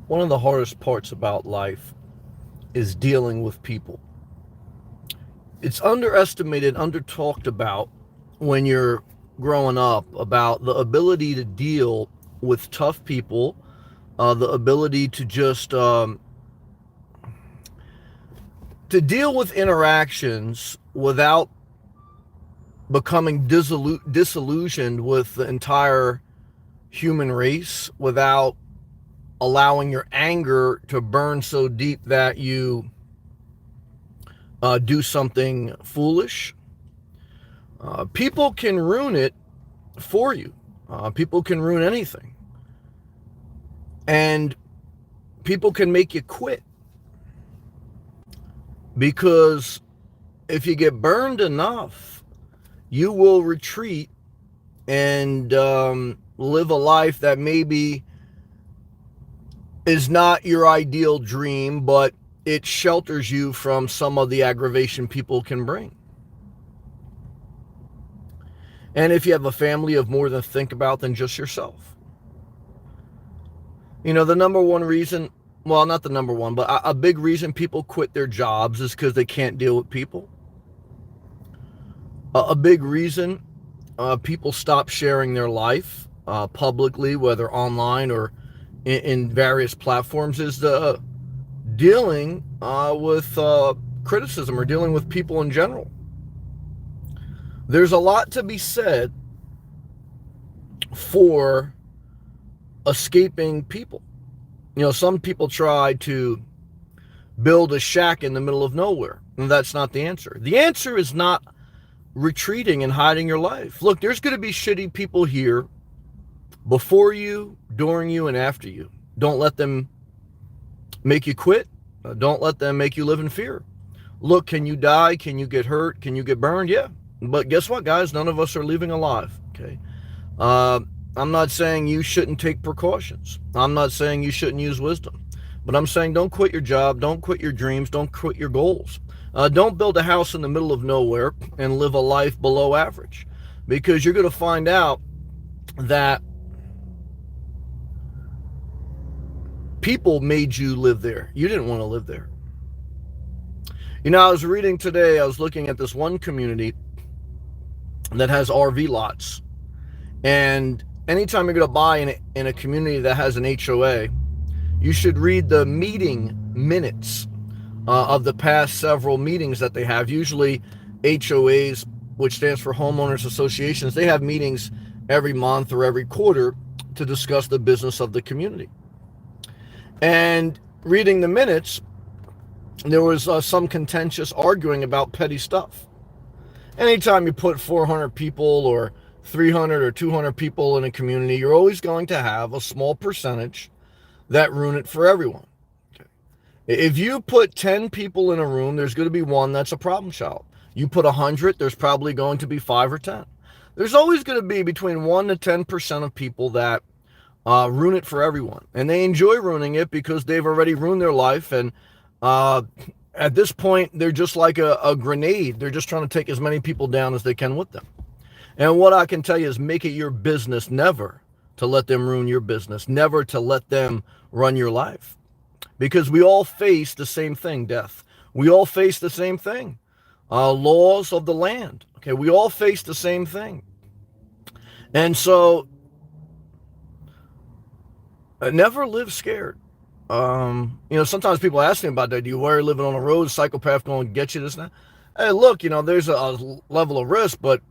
One of the hardest parts about life is dealing with people. It's underestimated, under talked about when you're growing up about the ability to deal with tough people, the ability to just to deal with interactions without becoming disillusioned with the entire human race, without allowing your anger to burn so deep that you do something foolish. People can ruin it for you. People can ruin anything. And people can make you quit. Because if you get burned enough, you will retreat and live a life that maybe is not your ideal dream, but it shelters you from some of the aggravation people can bring. And if you have a family of more to think about than just yourself. You know, the number one reason, well, not the number one, but a big reason people quit their jobs is because they can't deal with people. A big reason people stop sharing their life publicly, whether online or in various platforms, is the dealing with criticism or dealing with people in general. There's a lot to be said for escaping people. You know, some people try to build a shack in the middle of nowhere, and that's not the answer. The answer is not retreating and hiding your life. Look, there's going to be shitty people here before you, during you, and after you. Don't let them make you quit. Don't let them make you live in fear. Look, can you die? Can you get hurt? Can you get burned? Yeah. But guess what, guys? None of us are leaving alive. Okay. I'm not saying you shouldn't take precautions. I'm not saying you shouldn't use wisdom. But I'm saying don't quit your job. Don't quit your dreams. Don't quit your goals. Don't build a house in the middle of nowhere and live a life below average. Because you're going to find out that people made you live there. You didn't want to live there. You know, I was reading today, I was looking at this one community that has RV lots. And anytime you're going to buy in a community that has an HOA, you should read the meeting minutes of the past several meetings that they have. Usually HOAs, which stands for homeowners associations, they have meetings every month or every quarter to discuss the business of the community. And reading the minutes, there was some contentious arguing about petty stuff. Anytime you put 400 people or 300 or 200 people in a community, you're always going to have a small percentage that ruin it for everyone. Okay. If you put 10 people in a room, there's going to be one that's a problem child. You put 100, there's probably going to be 5 or 10. There's always going to be between 1 to 10% of people that ruin it for everyone. And they enjoy ruining it because they've already ruined their life. And at this point, they're just like a grenade. They're just trying to take as many people down as they can with them. And what I can tell you is make it your business never to let them ruin your business, never to let them run your life. Because we all face the same thing, death. We all face the same thing, laws of the land. Okay, we all face the same thing. And so, never live scared. You know, sometimes people ask me about that. Do you worry living on the road, psychopath going to get you this and that? Hey, look, you know, there's a level of risk, but,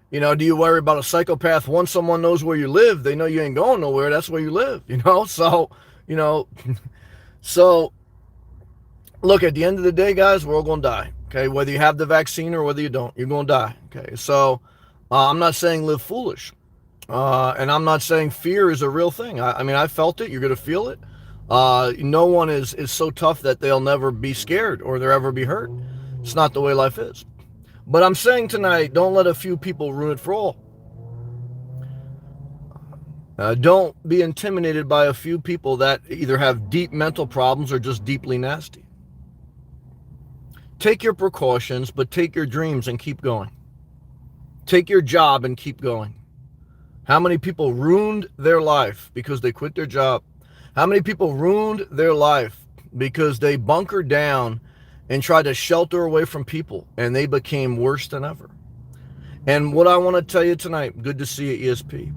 you know, do you worry about a psychopath? Once someone knows where you live, they know you ain't going nowhere. That's where you live, you know? So, you know, so look, at the end of the day, guys, we're all going to die. Okay. Whether you have the vaccine or whether you don't, you're going to die. Okay. So, I'm not saying live foolish. And I'm not saying fear is a real thing. I mean, I felt it. You're going to feel it. No one is so tough that they'll never be scared or they'll ever be hurt. It's not the way life is. But I'm saying tonight, don't let a few people ruin it for all. Don't be intimidated by a few people that either have deep mental problems or just deeply nasty. Take your precautions, but take your dreams and keep going. Take your job and keep going. How many people ruined their life because they quit their job? How many people ruined their life because they bunkered down and tried to shelter away from people, and they became worse than ever? And what I want to tell you tonight, good to see you, ESP.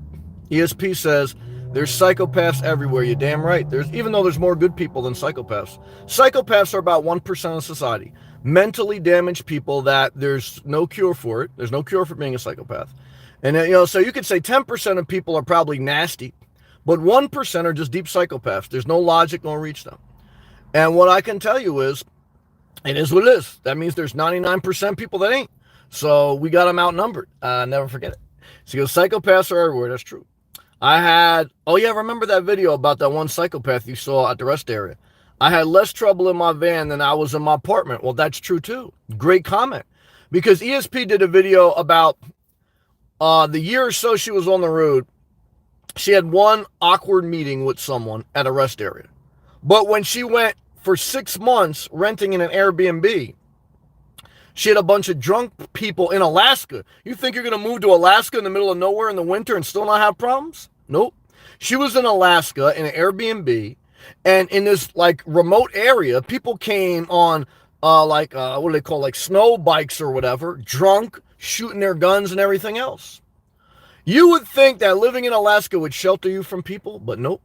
ESP says there's psychopaths everywhere. You're damn right. Even though there's more good people than psychopaths. Psychopaths are about 1% of society. Mentally damaged people that there's no cure for it. There's no cure for being a psychopath. And, so you could say 10% of people are probably nasty, but 1% are just deep psychopaths. There's no logic going to reach them. And what I can tell you is, it is what it is. That means there's 99% people that ain't. So we got them outnumbered. Never forget it. So you go, psychopaths are everywhere. That's true. Remember that video about that one psychopath you saw at the rest area? I had less trouble in my van than I was in my apartment. Well, that's true too. Great comment. Because ESP did a video about the year or so she was on the road. She had one awkward meeting with someone at a rest area. But when she went for 6 months renting in an Airbnb, she had a bunch of drunk people in Alaska. You think you're going to move to Alaska in the middle of nowhere in the winter and still not have problems? Nope. She was in Alaska in an Airbnb, and in this remote area, people came on what do they call, snow bikes or whatever, drunk, shooting their guns and everything else. You would think that living in Alaska would shelter you from people, but nope.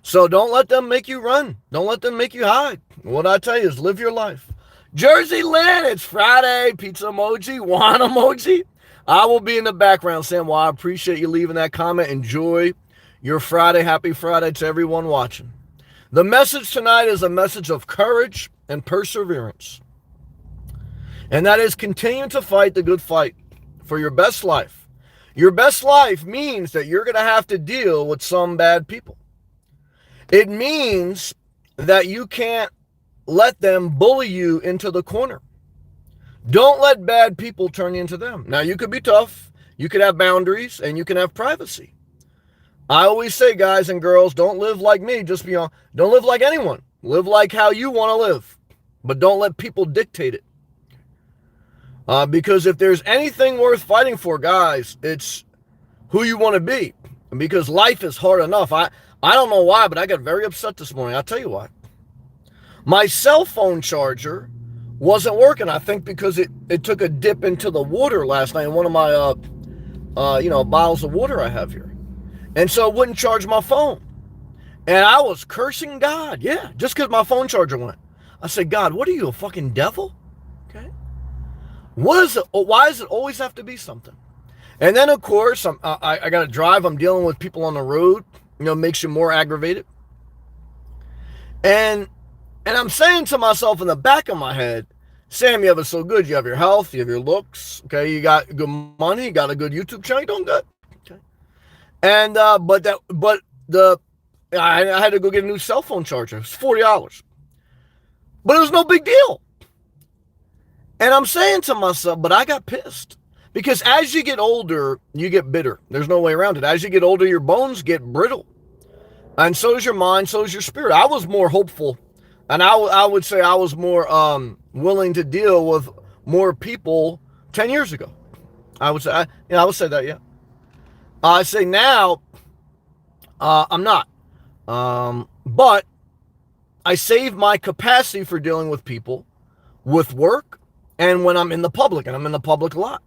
So don't let them make you run. Don't let them make you hide. What I tell you is live your life. Jersey Lynn, it's Friday. Pizza emoji, wine emoji. I will be in the background saying, well, I appreciate you leaving that comment. Enjoy your Friday. Happy Friday to everyone watching. The message tonight is a message of courage and perseverance. And that is continue to fight the good fight for your best life. Your best life means that you're going to have to deal with some bad people. It means that you can't let them bully you into the corner. Don't let bad people turn you into them. Now, you could be tough, you could have boundaries, and you can have privacy. I always say, guys and girls, don't live like me. Don't live like anyone. Live like how you want to live. But don't let people dictate it. Because if there's anything worth fighting for, guys, it's who you want to be. Because life is hard enough. I don't know why, but I got very upset this morning. I'll tell you why. My cell phone charger wasn't working, I think, because it took a dip into the water last night in one of my, bottles of water I have here. And so it wouldn't charge my phone. And I was cursing God. Yeah, just because my phone charger went. I said, God, what are you, a fucking devil? Okay. What is it? Why does it always have to be something? And then, of course, I got to drive. I'm dealing with people on the road. Makes you more aggravated. And I'm saying to myself in the back of my head, Sam, you have it so good. You have your health, you have your looks. Okay, you got good money, you got a good YouTube channel, you're doing good. Okay. And I had to go get a new cell phone charger. It's $40. But it was no big deal. And I'm saying to myself, but I got pissed. Because as you get older, you get bitter. There's no way around it. As you get older, your bones get brittle. And so is your mind, so is your spirit. I was more hopeful. And I would say I was more willing to deal with more people 10 years ago. I would say that, yeah. I say now, I'm not. But I save my capacity for dealing with people with work and when I'm in the public, and I'm in the public a lot.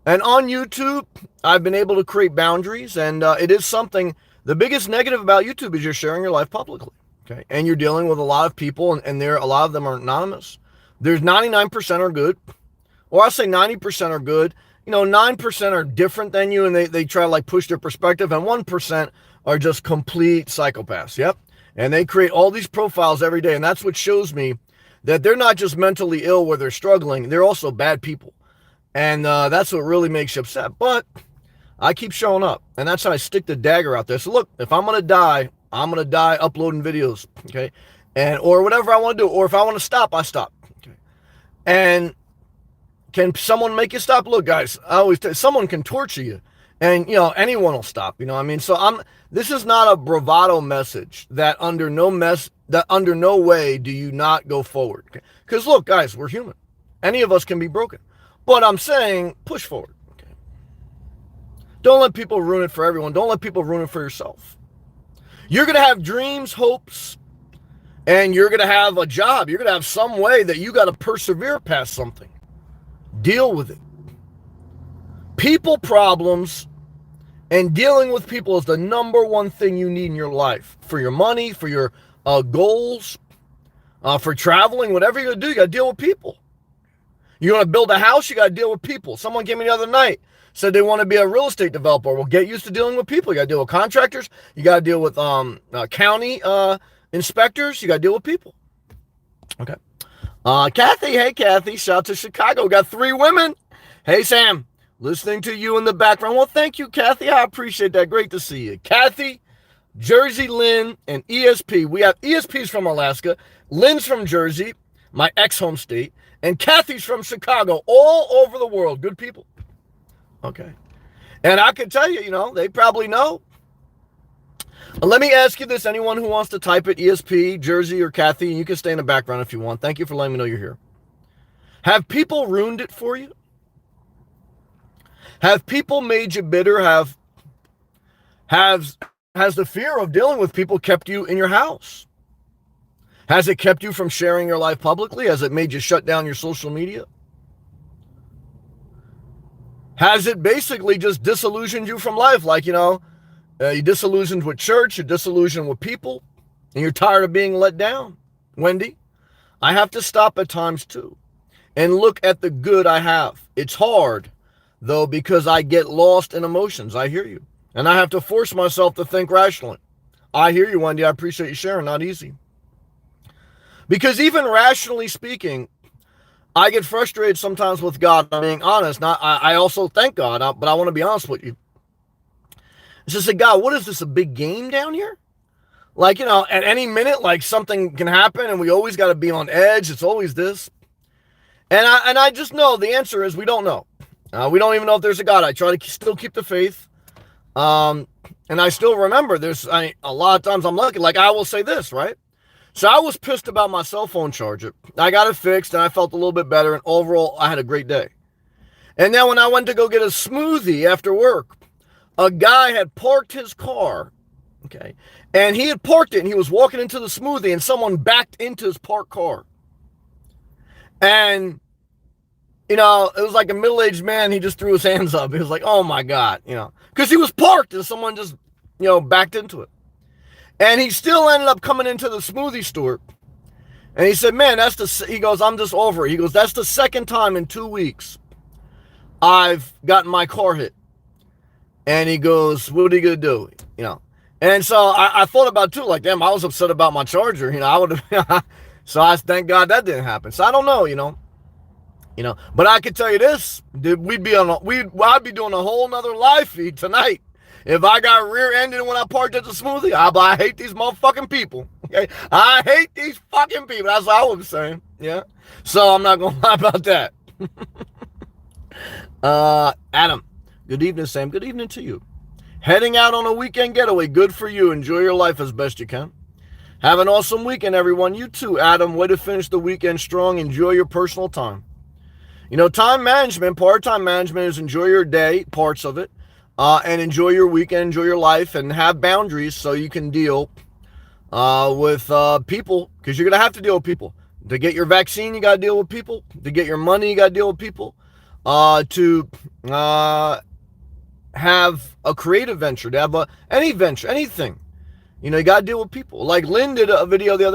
And on YouTube, I've been able to create boundaries, and it is something. The biggest negative about YouTube is you're sharing your life publicly, okay? And you're dealing with a lot of people, and a lot of them are anonymous. There's 99% are good, or I'll say 90% are good. 9% are different than you, and they try to push their perspective, and 1% are just complete psychopaths. Yep, and they create all these profiles every day, and that's what shows me that they're not just mentally ill where they're struggling; they're also bad people. And that's what really makes you upset. But I keep showing up. And that's how I stick the dagger out there. So look, if I'm going to die, I'm going to die uploading videos. Okay. Or whatever I want to do. Or if I want to stop, I stop. Okay. And can someone make you stop? Look, guys, I always tell you, someone can torture you. And, anyone will stop. So this is not a bravado message that under no way do you not go forward. Okay? Because look, guys, we're human. Any of us can be broken. But I'm saying push forward. Okay. Don't let people ruin it for everyone. Don't let people ruin it for yourself. You're going to have dreams, hopes, and you're going to have a job. You're going to have some way that you got to persevere past something. Deal with it. People problems and dealing with people is the number one thing you need in your life. For your money, for your goals, for traveling, whatever you're going to do, you got to deal with people. You want to build a house, you got to deal with people. Someone came in the other night, said they want to be a real estate developer. Well, get used to dealing with people. You got to deal with contractors. You got to deal with county inspectors. You got to deal with people. Okay. Kathy, hey, Kathy, shout out to Chicago. Got 3 women. Hey, Sam, listening to you in the background. Well, thank you, Kathy. I appreciate that. Great to see you. Kathy, Jersey, Lynn, and ESP. We have ESP's from Alaska. Lynn's from Jersey, my ex-home state. And Kathy's from Chicago, all over the world. Good people. Okay. And I can tell you, they probably know. Let me ask you this. Anyone who wants to type it, ESP, Jersey, or Kathy, and you can stay in the background if you want. Thank you for letting me know you're here. Have people ruined it for you? Have people made you bitter? Has the fear of dealing with people kept you in your house? Has it kept you from sharing your life publicly? Has it made you shut down your social media? Has it basically just disillusioned you from life? Like, you disillusioned with church, you're disillusioned with people, and you're tired of being let down. Wendy, I have to stop at times too and look at the good I have. It's hard, though, because I get lost in emotions. I hear you. And I have to force myself to think rationally. I hear you, Wendy. I appreciate you sharing. Not easy. Because even rationally speaking, I get frustrated sometimes with God. I'm being honest. I also thank God, but I want to be honest with you. It's just like, God, what is this, a big game down here? Like, at any minute, like something can happen and we always got to be on edge. It's always this. And I just know the answer is we don't know. We don't even know if there's a God. I try to still keep the faith. And I still remember a lot of times I'm lucky. Like I will say this, right? So I was pissed about my cell phone charger. I got it fixed and I felt a little bit better. And overall, I had a great day. And then when I went to go get a smoothie after work, a guy had parked his car. Okay. And he had parked it and he was walking into the smoothie and someone backed into his parked car. And, it was like a middle-aged man. He just threw his hands up. He was like, oh my God, because he was parked and someone just, backed into it. And he still ended up coming into the smoothie store. And he said, man, he goes, I'm just over it. He goes, that's the second time in 2 weeks I've gotten my car hit. And he goes, what are you going to do? And so I thought about too, like, damn, I was upset about my charger. I would have, so I thank God that didn't happen. So I don't know, but I can tell you this, dude, I'd be doing a whole nother live feed tonight. If I got rear-ended when I parked at the smoothie, I hate these motherfucking people. Okay, I hate these fucking people. That's what I was saying. Yeah. So I'm not gonna lie about that. Adam, good evening, Sam. Good evening to you. Heading out on a weekend getaway. Good for you. Enjoy your life as best you can. Have an awesome weekend, everyone. You too, Adam. Way to finish the weekend strong. Enjoy your personal time. Time management, part of time management is enjoy your day, parts of it. And enjoy your weekend, enjoy your life, and have boundaries so you can deal with people, because you're going to have to deal with people. To get your vaccine, you got to deal with people. To get your money, you got to deal with people. To have a creative venture, to have any venture, anything. You got to deal with people. Like Lynn did a video the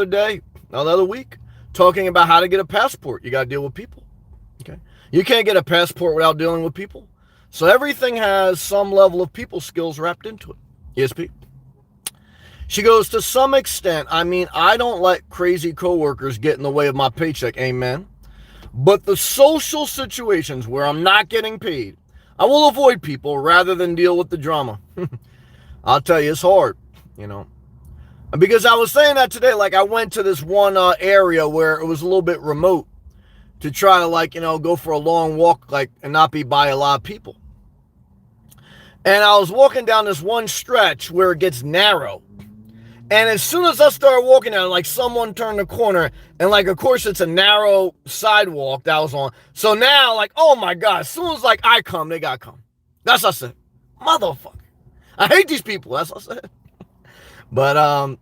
other week, talking about how to get a passport. You got to deal with people. Okay, you can't get a passport without dealing with people. So everything has some level of people skills wrapped into it. ESP. She goes, to some extent, I don't let crazy coworkers get in the way of my paycheck. Amen. But the social situations where I'm not getting paid, I will avoid people rather than deal with the drama. I'll tell you, it's hard, Because I was saying that today, like I went to this one area where it was a little bit remote to try to go for a long walk, and not be by a lot of people. And I was walking down this one stretch where it gets narrow. And as soon as I started walking down, someone turned the corner and of course it's a narrow sidewalk that I was on. So now oh my God, as soon as I come, they gotta come. That's what I said. Motherfucker. I hate these people. That's what I said. But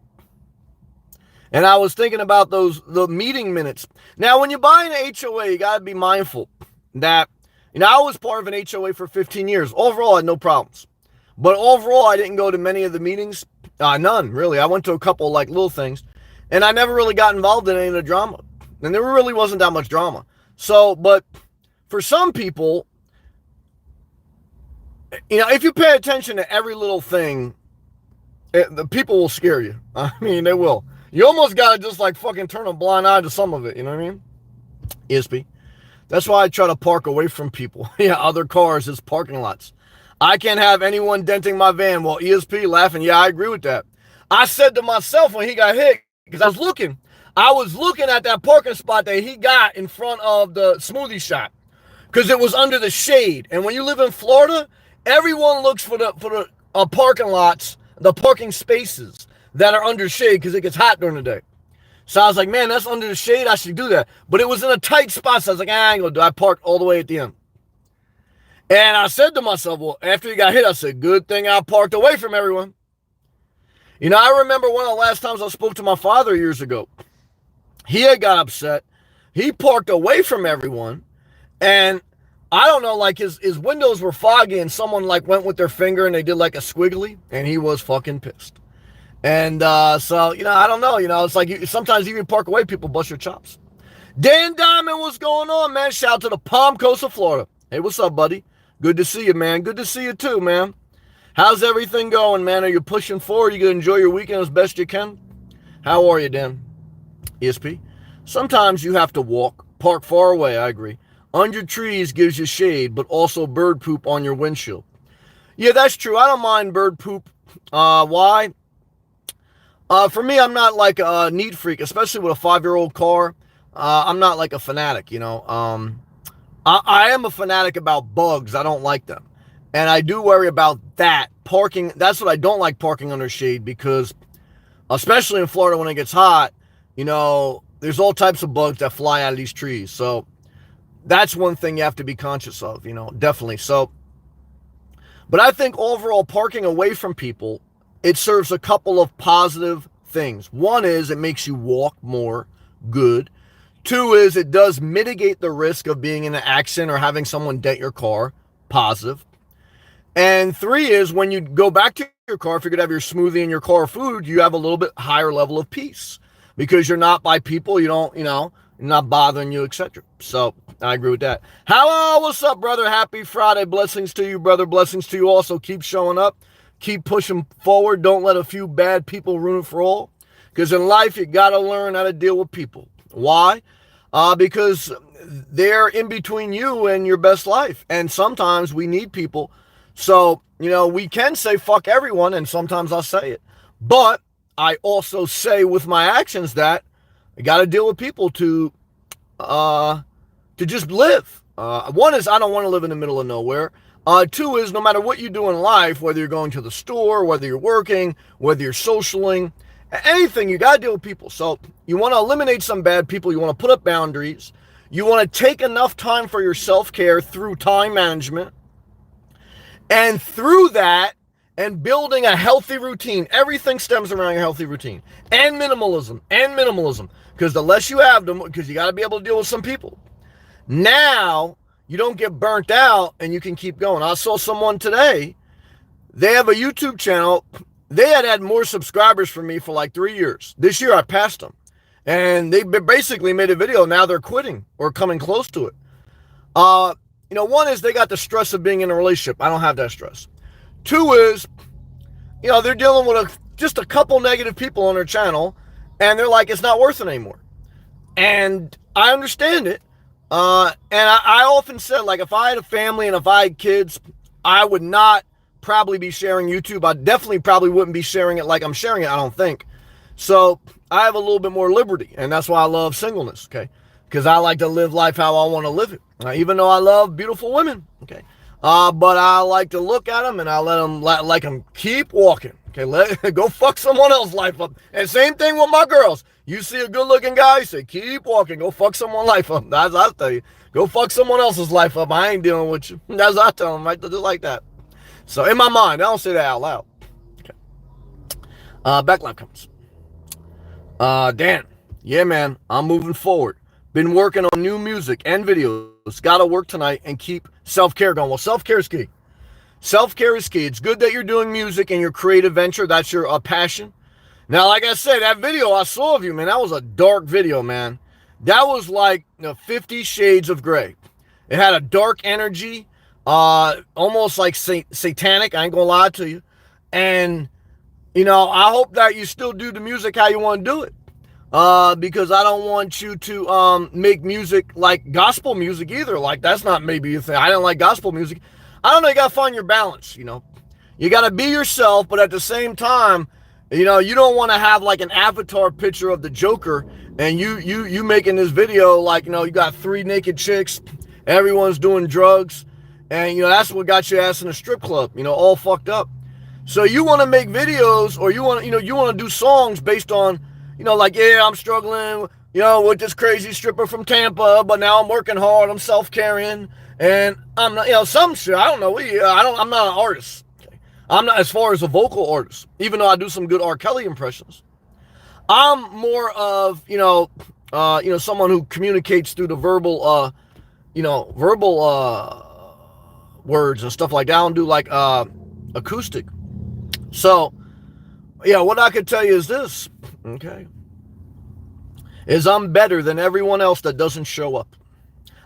and I was thinking about the meeting minutes. Now, when you buy an HOA, you got to be mindful that, I was part of an HOA for 15 years. Overall, I had no problems. But overall, I didn't go to many of the meetings. None, really. I went to a couple like little things. And I never really got involved in any of the drama. And there really wasn't that much drama. So, but for some people, if you pay attention to every little thing, the people will scare you. I mean, they will. You almost got to just like fucking turn a blind eye to some of it. You know what I mean? ESP. That's why I try to park away from people. Other cars is parking lots. I can't have anyone denting my van. Well, ESP laughing. Yeah, I agree with that. I said to myself when he got hit, because I was looking at that parking spot that he got in front of the smoothie shop, because it was under the shade. And when you live in Florida, everyone looks for the parking lots, the parking spaces that are under shade, because it gets hot during the day. So I was like, man, that's under the shade. I should do that. But it was in a tight spot. So I was like, I ain't gonna do it. I parked all the way at the end. And I said to myself, well, after he got hit, I said, good thing I parked away from everyone. I remember one of the last times I spoke to my father years ago. He had got upset. He parked away from everyone. And I don't know, like his windows were foggy and someone like went with their finger and they did like a squiggly. And he was fucking pissed. And so, I don't know. It's like sometimes even park away, people bust your chops. Dan Diamond, what's going on, man? Shout out to the Palm Coast of Florida. Hey, what's up, buddy? Good to see you, man. Good to see you too, man. How's everything going, man? Are you pushing forward? You going to enjoy your weekend as best you can? How are you, Dan? ESP. Sometimes you have to walk. Park far away, I agree. Under trees gives you shade, but also bird poop on your windshield. Yeah, that's true. I don't mind bird poop. Why? For me, I'm not like a neat freak, especially with a 5-year-old car. I'm not like a fanatic, I am a fanatic about bugs. I don't like them. And I do worry about that. Parking, that's what I don't like, parking under shade, because especially in Florida when it gets hot, there's all types of bugs that fly out of these trees. So that's one thing you have to be conscious of, definitely. So, but I think overall parking away from people, it serves a couple of positive things. One is it makes you walk more. Good. 2 is it does mitigate the risk of being in an accident or having someone dent your car. Positive. And 3 is when you go back to your car, if you're going to have your smoothie and your car food, you have a little bit higher level of peace because you're not by people, not bothering you, etc. So I agree with that. Hello, what's up, brother? Happy Friday. Blessings to you, brother. Blessings to you also. Keep showing up. Keep pushing forward. Don't let a few bad people ruin it for all. Because in life, you got to learn how to deal with people. Why? Because they're in between you and your best life. And sometimes we need people. So, we can say fuck everyone, and sometimes I'll say it. But I also say with my actions that I got to deal with people to just live. 1 is I don't want to live in the middle of nowhere. 2 is no matter what you do in life, whether you're going to the store, whether you're working, whether you're socialing, anything, you got to deal with people. So you want to eliminate some bad people. You want to put up boundaries. You want to take enough time for your self-care through time management. And through that, and building a healthy routine, everything stems around your healthy routine. And minimalism. Because the less you have them, because you got to be able to deal with some people. Now, you don't get burnt out and you can keep going. I saw someone today, they have a YouTube channel. They had more subscribers from me for like 3 years. This year I passed them. And they basically made a video. Now they're quitting or coming close to it. 1 is they got the stress of being in a relationship. I don't have that stress. 2 is, they're dealing with just a couple negative people on their channel. And they're like, it's not worth it anymore. And I understand it. And I often said, like, if I had a family and if I had kids, I would not probably be sharing YouTube. I definitely probably wouldn't be sharing it like I'm sharing it, I don't think. So I have a little bit more liberty, and that's why I love singleness, okay? Because I like to live life how I want to live it, even though I love beautiful women, okay? But I like to look at them, and I let them keep walking, okay? Go fuck someone else's life up. And same thing with my girls. You see a good-looking guy, say, keep walking. Go fuck someone's life up. That's what I tell you. Go fuck someone else's life up. I ain't dealing with you. That's what I tell them, right? Just like that. So in my mind, I don't say that out loud. Okay. Back live comments. Dan, yeah, man, I'm moving forward. Been working on new music and videos. Gotta work tonight and keep self-care going. Well, self-care is key. Self-care is key. It's good that you're doing music and your creative venture. That's your passion. Now, like I said, that video I saw of you, man, that was a dark video, man. That was like 50 Shades of Grey. It had a dark energy, almost like satanic. I ain't gonna lie to you. And, I hope that you still do the music how you want to do it. Because I don't want you to make music like gospel music either. Like, that's not maybe you think. I don't like gospel music. I don't know, you gotta find your balance, You gotta be yourself, but at the same time, you don't want to have like an avatar picture of the Joker and you making this video like, you got 3 naked chicks, everyone's doing drugs, and that's what got your ass in a strip club, all fucked up. So you want to make videos, or you want to do songs based on, like, yeah, I'm struggling, with this crazy stripper from Tampa, but now I'm working hard, I'm self-caring, and I'm not, some shit, I don't know, I'm not an artist. I'm not, as far as a vocal artist, even though I do some good R. Kelly impressions. I'm more of, someone who communicates through the verbal, words and stuff like that. I don't do like acoustic. So, yeah, what I could tell you is this, okay, is I'm better than everyone else that doesn't show up.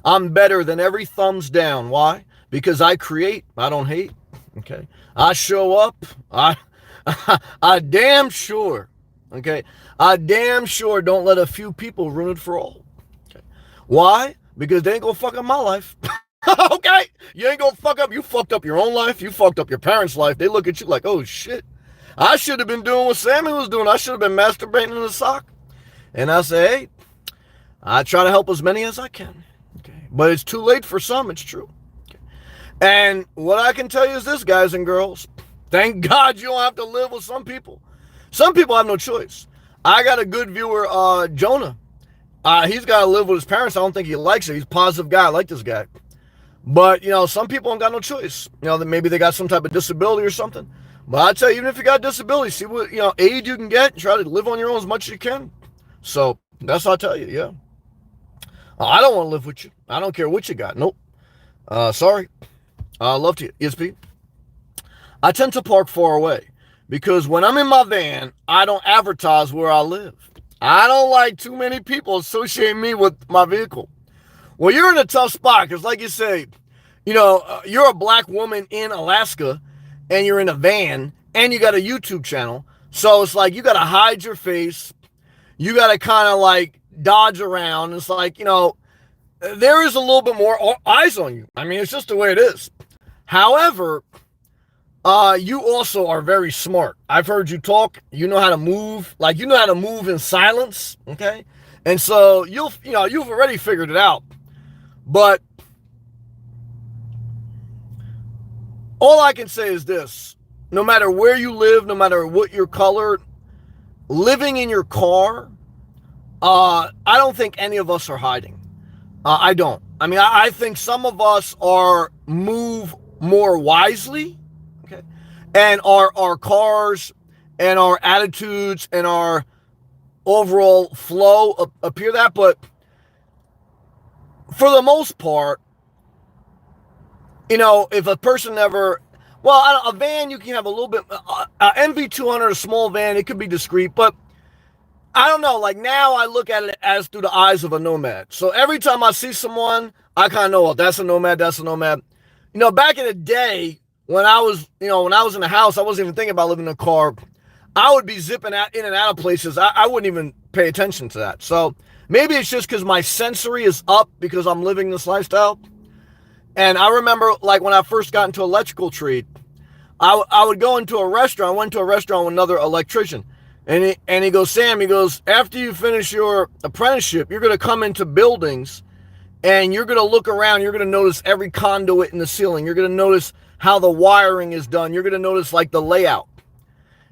I'm better than every thumbs down. Why? Because I create, I don't hate. Okay, I show up. I damn sure. Okay, I damn sure don't let a few people ruin it for all. Okay, why? Because they ain't gonna fuck up my life. Okay, you ain't gonna fuck up. You fucked up your own life. You fucked up your parents' life. They look at you like, oh shit, I should have been doing what Sammy was doing. I should have been masturbating in the sock. And I say, hey, I try to help as many as I can. Okay, but it's too late for some. It's true. And what I can tell you is this, guys and girls. Thank God you don't have to live with some people. Some people have no choice. I got a good viewer, Jonah. He's got to live with his parents. I don't think he likes it. He's a positive guy. I like this guy. But, some people don't got no choice. That maybe they got some type of disability or something. But I tell you, even if you got disability, see what, aid you can get. Try to live on your own as much as you can. So that's what I tell you, yeah. I don't want to live with you. I don't care what you got. Nope. Sorry. Love to you, ESP. I tend to park far away because when I'm in my van, I don't advertise where I live. I don't like too many people associating me with my vehicle. Well, you're in a tough spot because, like you say, you're a black woman in Alaska and you're in a van and you got a YouTube channel. So it's like you got to hide your face. You got to kind of like dodge around. It's like, there is a little bit more eyes on you. I mean, it's just the way it is. However, you also are very smart. I've heard you talk. You know how to move. Like, you know how to move in silence. Okay. And so you've already figured it out. But all I can say is this: no matter where you live, no matter what your color, living in your car, I don't think any of us are hiding. I don't. I mean, I think some of us move more wisely, okay, and our cars and our attitudes and our overall flow appear that, but for the most part, if a person never, a van, you can have a little bit, MV200, a small van, it could be discreet, but I don't know, like now I look at it as through the eyes of a nomad. So every time I see someone, I kind of know, well, that's a nomad, that's a nomad. Back in the day when I was in the house, I wasn't even thinking about living in a car. I would be zipping in and out of places. I wouldn't even pay attention to that. So maybe it's just because my sensory is up because I'm living this lifestyle. And I remember, like, when I first got into electrical trade, I would go into a restaurant. I went to a restaurant with another electrician. And he goes, Sam, he goes, after you finish your apprenticeship, you're going to come into buildings and you're going to look around. You're going to notice every conduit in the ceiling. You're going to notice how the wiring is done. You're going to notice, like, the layout.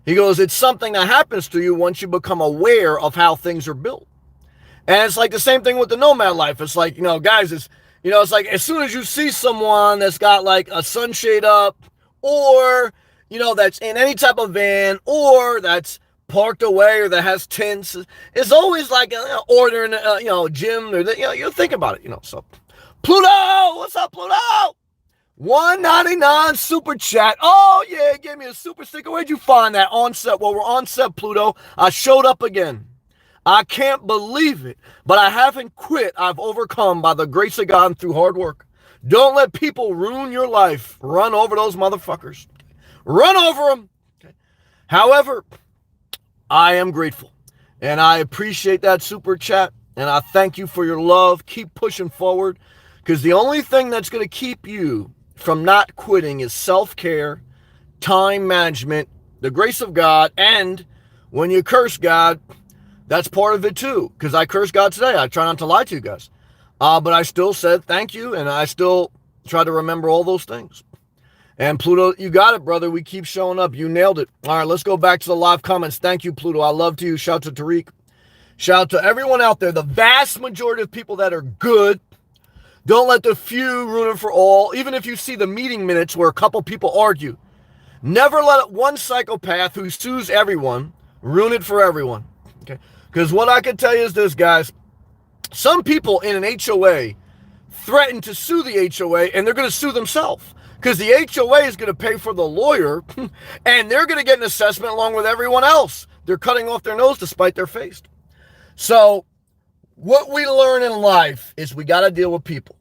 He goes, it's something that happens to you once you become aware of how things are built. And it's like the same thing with the nomad life. It's like, guys, it's like as soon as you see someone that's got like a sunshade up or, that's in any type of van or that's parked away or that has tents is always like ordering, a gym or you think about it, So, Pluto, what's up, Pluto? 199 super chat. Oh yeah, give me a super sticker. Where'd you find that on set? Well, we're on set, Pluto. I showed up again. I can't believe it, but I haven't quit. I've overcome by the grace of God and through hard work. Don't let people ruin your life. Run over those motherfuckers. Run over them. Okay. However, I am grateful, and I appreciate that super chat, and I thank you for your love. Keep pushing forward, because the only thing that's going to keep you from not quitting is self-care, time management, the grace of God, and when you curse God, that's part of it too, because I cursed God today. I try not to lie to you guys. But I still said thank you, and I still try to remember all those things. And Pluto, you got it, brother. We keep showing up. You nailed it. All right, let's go back to the live comments. Thank you, Pluto. I love to you. Shout out to Tariq. Shout out to everyone out there, the vast majority of people that are good. Don't let the few ruin it for all. Even if you see the meeting minutes where a couple people argue, never let one psychopath who sues everyone ruin it for everyone. Okay? Because what I can tell you is this, guys. Some people in an HOA threaten to sue the HOA, and they're going to sue themselves because the HOA is going to pay for the lawyer, and they're going to get an assessment along with everyone else. They're cutting off their nose to spite their face. So what we learn in life is we got to deal with people.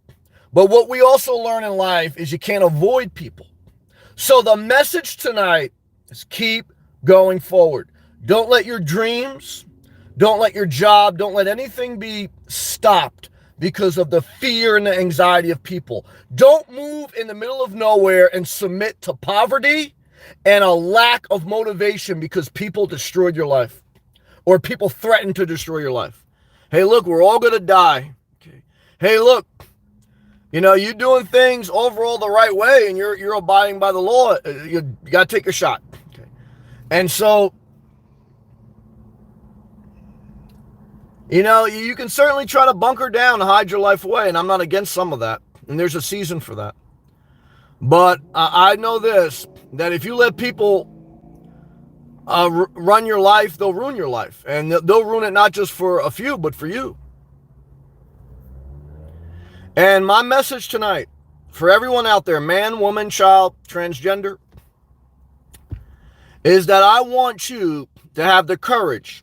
But what we also learn in life is you can't avoid people. So the message tonight is keep going forward. Don't let your dreams, don't let your job, don't let anything be stopped because of the fear and the anxiety of people. Don't move in the middle of nowhere and submit to poverty and a lack of motivation because people destroyed your life or people threatened to destroy your life. Hey, look, we're all going to die. Okay. Hey, look, you're doing things overall the right way and you're abiding by the law. You got to take a shot. Okay. And so, you can certainly try to bunker down and hide your life away, and I'm not against some of that, and there's a season for that. But I know this, that if you let people run your life, they'll ruin your life, and they'll ruin it not just for a few, but for you. And my message tonight, for everyone out there, man, woman, child, transgender, is that I want you to have the courage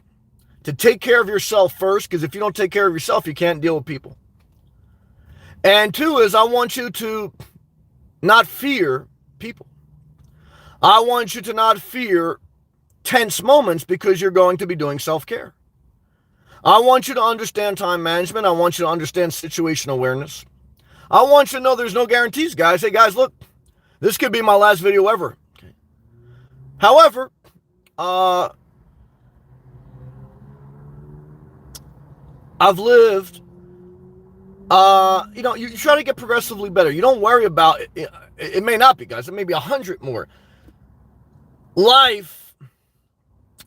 to take care of yourself first, because if you don't take care of yourself, you can't deal with people. And two is I want you to not fear people. I want you to not fear tense moments because you're going to be doing self-care. I want you to understand time management. I want you to understand situation awareness. I want you to know there's no guarantees, guys. Hey, guys, look, this could be my last video ever. Okay. However, I've lived, you try to get progressively better. You don't worry about it. It may not be, guys. It may be 100 more. Life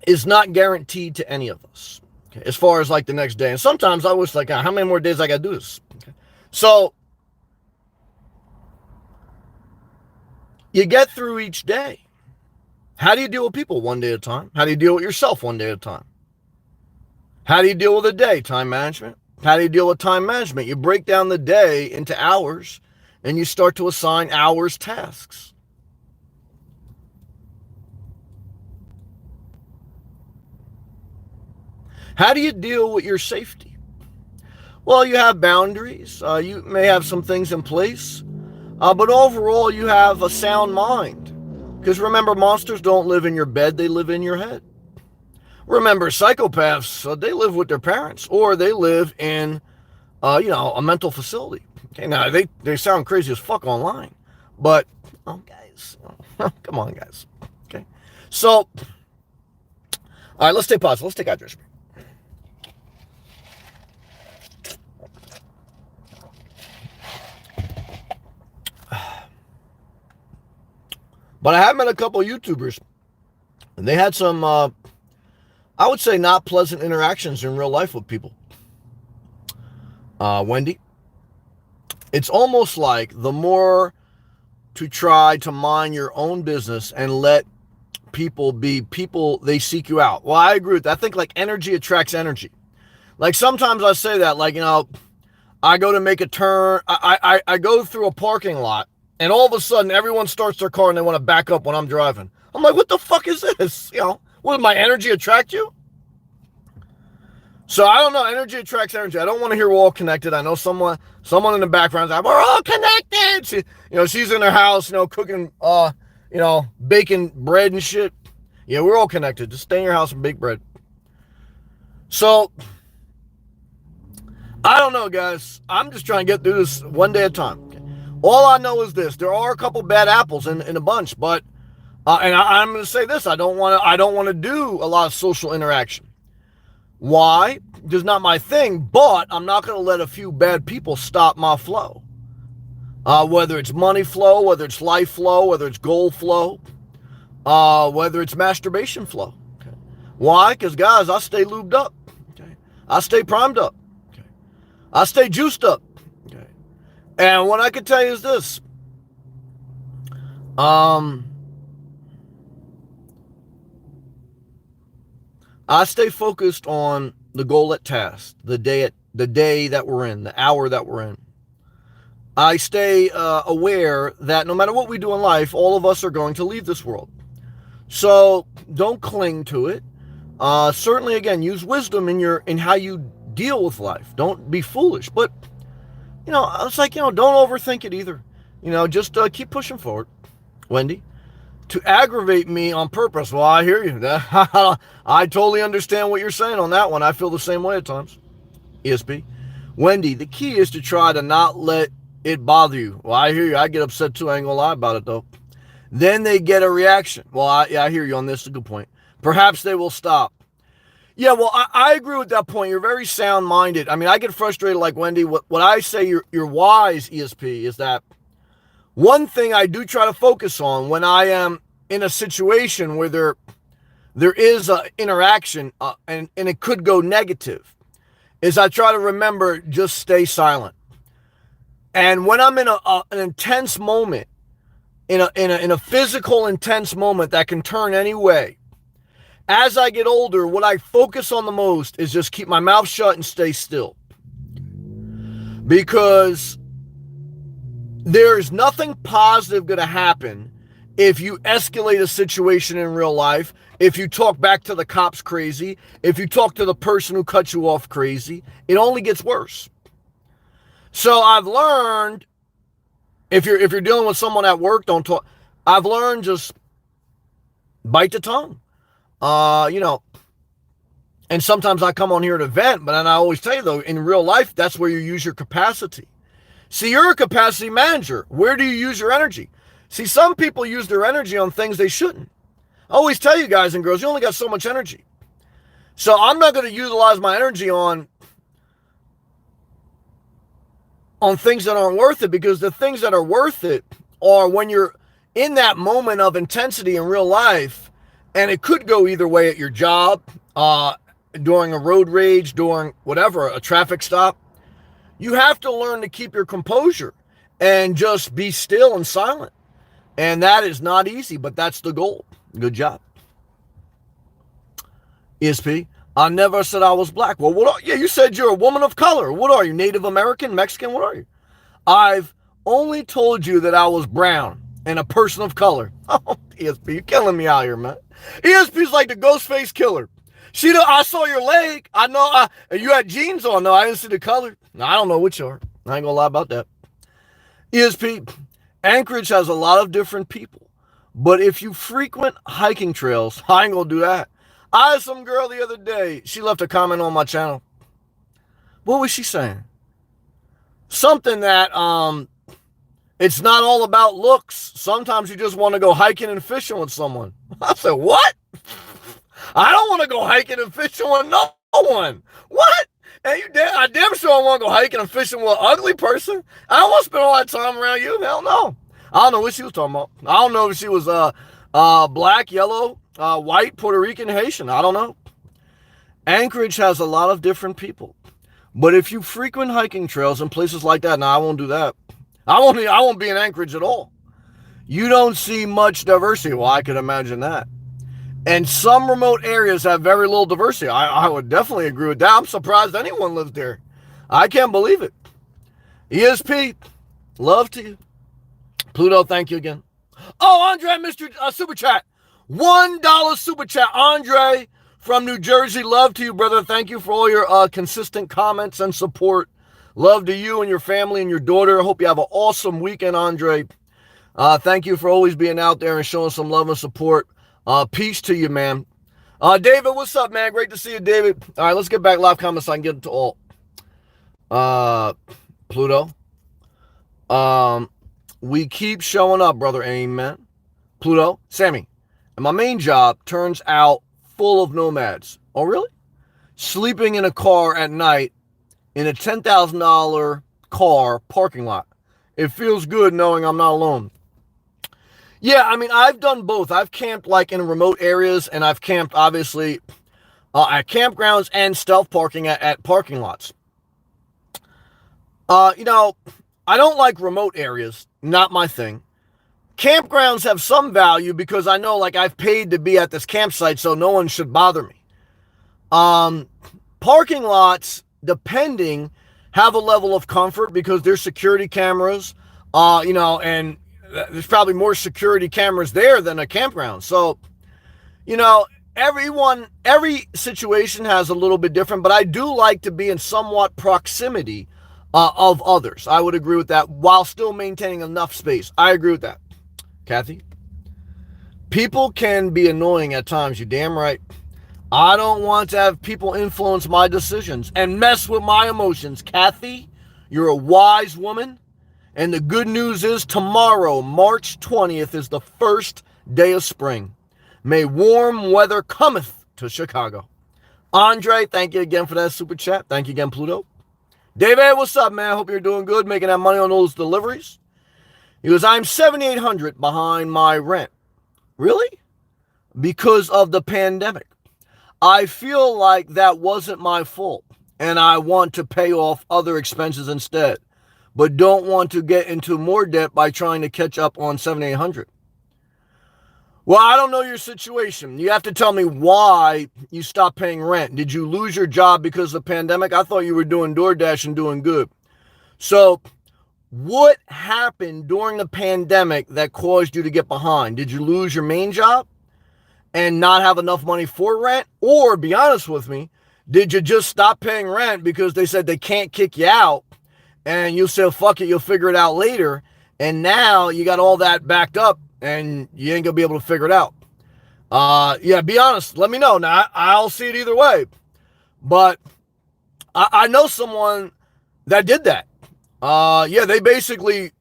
is not guaranteed to any of us, okay, as far as like the next day. And sometimes I was like, how many more days I got to do this? Okay. So you get through each day. How do you deal with people one day at a time? How do you deal with yourself one day at a time? How do you deal with a day? Time management. How do you deal with time management? You break down the day into hours and you start to assign hours tasks. How do you deal with your safety? Well, you have boundaries. You may have some things in place, but overall you have a sound mind. Because remember, monsters don't live in your bed, they live in your head. Remember, psychopaths, they live with their parents, or they live in, a mental facility. Okay, now they sound crazy as fuck online, but guys, come on, guys. Okay, so, all right, let's take pause. Let's take address break. But I have met a couple of YouTubers, and they had some, I would say, not pleasant interactions in real life with people. Wendy, it's almost like the more to try to mind your own business and let people be people, they seek you out. Well, I agree with that. I think like energy attracts energy. Like sometimes I say that, like, I go to make a turn. I go through a parking lot, and all of a sudden everyone starts their car and they want to back up when I'm driving. I'm like, what the fuck is this? Will my energy attract you? So I don't know. Energy attracts energy. I don't want to hear we're all connected. I know someone in the background is like, we're all connected. She's in her house, cooking, baking bread and shit. Yeah, we're all connected. Just stay in your house and bake bread. So I don't know, guys. I'm just trying to get through this one day at a time. All I know is this: there are a couple bad apples in a bunch, but I'm going to say this: I don't want to do a lot of social interaction. Why? It's not my thing, but I'm not going to let a few bad people stop my flow. Whether it's money flow, whether it's life flow, whether it's goal flow, whether it's masturbation flow. Okay. Why? Because, guys, I stay lubed up. Okay. I stay primed up. Okay. I stay juiced up. Okay. And what I can tell you is this. I stay focused on the goal at task, the day that we're in, the hour that we're in. I stay aware that no matter what we do in life, all of us are going to leave this world. So don't cling to it. Certainly, again, use wisdom in how you deal with life. Don't be foolish. But, it's like, don't overthink it either. Just keep pushing forward, Wendy. To aggravate me on purpose. Well, I hear you. I totally understand what you're saying on that one. I feel the same way at times. ESP. Wendy, the key is to try to not let it bother you. Well, I hear you. I get upset too. I ain't gonna lie about it though. Then they get a reaction. Well, I hear you on this. A good point. Perhaps they will stop. Yeah, well, I agree with that point. You're very sound-minded. I mean, I get frustrated like Wendy. What I say you're wise, ESP, is that one thing I do try to focus on when I am in a situation where there is an interaction and it could go negative is I try to remember, just stay silent. And when I'm in an intense moment, in a physical intense moment that can turn any way, as I get older, what I focus on the most is just keep my mouth shut and stay still. Because there's nothing positive going to happen if you escalate a situation in real life, if you talk back to the cops crazy, if you talk to the person who cut you off crazy. It only gets worse. So I've learned, if you're dealing with someone at work, don't talk. I've learned just bite the tongue. And sometimes I come on here at an event, but then I always tell you though, in real life, that's where you use your capacity. See, you're a capacity manager. Where do you use your energy? See, some people use their energy on things they shouldn't. I always tell you guys and girls, you only got so much energy. So I'm not going to utilize my energy on things that aren't worth it, because the things that are worth it are when you're in that moment of intensity in real life, and it could go either way at your job, during a road rage, during whatever, a traffic stop. You have to learn to keep your composure and just be still and silent. And that is not easy, but that's the goal. Good job. ESP, I never said I was black. Well, you said you're a woman of color. What are you, Native American, Mexican? What are you? I've only told you that I was brown and a person of color. Oh, ESP, you're killing me out here, man. ESP's like the Ghostface Killer. I saw your leg. I know you had jeans on. No, I didn't see the color. I don't know which are. I ain't gonna lie about that. ESP, Anchorage has a lot of different people, but if you frequent hiking trails, I ain't gonna do that. I had some girl the other day. She left a comment on my channel. What was she saying? Something that it's not all about looks. Sometimes you just want to go hiking and fishing with someone. I said, what? I don't want to go hiking and fishing with no one. What? And I damn sure don't want to go hiking and fishing with an ugly person. I don't want to spend all that time around you. Hell no. I don't know what she was talking about. I don't know if she was black, yellow, white, Puerto Rican, Haitian. I don't know. Anchorage has a lot of different people. But if you frequent hiking trails and places like that, I won't do that. I won't be in Anchorage at all. You don't see much diversity. Well, I could imagine that. And some remote areas have very little diversity. I would definitely agree with that. I'm surprised anyone lives there. I can't believe it. ESP, love to you. Pluto, thank you again. Oh, Andre, Mr. Super Chat. $1 Super Chat. Andre from New Jersey, love to you, brother. Thank you for all your consistent comments and support. Love to you and your family and your daughter. Hope you have an awesome weekend, Andre. Thank you for always being out there and showing some love and support. Peace to you, man. David, what's up, man? Great to see you, David. All right, let's get back live comments so I can get to all. Pluto. We keep showing up, brother. Amen. Pluto. Sammy. And my main job turns out full of nomads. Oh, really? Sleeping in a car at night in a $10,000 car parking lot. It feels good knowing I'm not alone. Yeah, I mean, I've done both. I've camped like in remote areas, and I've camped obviously at campgrounds and stealth parking at parking lots. You know, I don't like remote areas. Not my thing. Campgrounds have some value because I know like I've paid to be at this campsite, so no one should bother me. Parking lots, depending, have a level of comfort because there's security cameras, you know, and there's probably more security cameras there than a campground. So, you know, every situation has a little bit different, but I do like to be in somewhat proximity of others. I would agree with that while still maintaining enough space. I agree with that. Kathy? People can be annoying at times. You're damn right. I don't want to have people influence my decisions and mess with my emotions. Kathy, you're a wise woman. And the good news is tomorrow, March 20th, is the first day of spring. May warm weather cometh to Chicago. Andre, thank you again for that super chat. Thank you again, Pluto. David, what's up, man? Hope you're doing good, making that money on those deliveries. He goes, I'm $7,800 behind my rent. Really? Because of the pandemic. I feel like that wasn't my fault, and I want to pay off other expenses instead, but don't want to get into more debt by trying to catch up on $7,800. Well, I don't know your situation. You have to tell me why you stopped paying rent. Did you lose your job because of the pandemic? I thought you were doing DoorDash and doing good. So what happened during the pandemic that caused you to get behind? Did you lose your main job and not have enough money for rent? Or, be honest with me, did you just stop paying rent because they said they can't kick you out and you said, fuck it, you'll figure it out later, and now you got all that backed up and you ain't gonna be able to figure it out? Yeah, be honest. Let me know. Now, I'll see it either way. But I know someone that did that. Yeah, they basically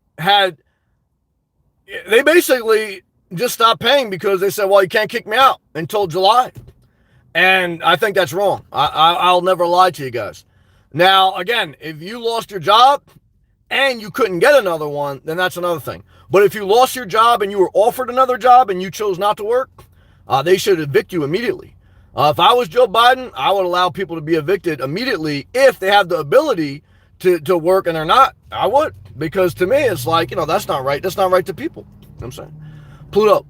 just stopped paying because they said, well, you can't kick me out until July. And I think that's wrong. I'll never lie to you guys. Now, again, if you lost your job and you couldn't get another one, then that's another thing. But if you lost your job and you were offered another job and you chose not to work, they should evict you immediately. If I was Joe Biden, I would allow people to be evicted immediately if they have the ability to work and they're not. I would. Because to me, it's like, that's not right. That's not right to people. You know what I'm saying? Pluto.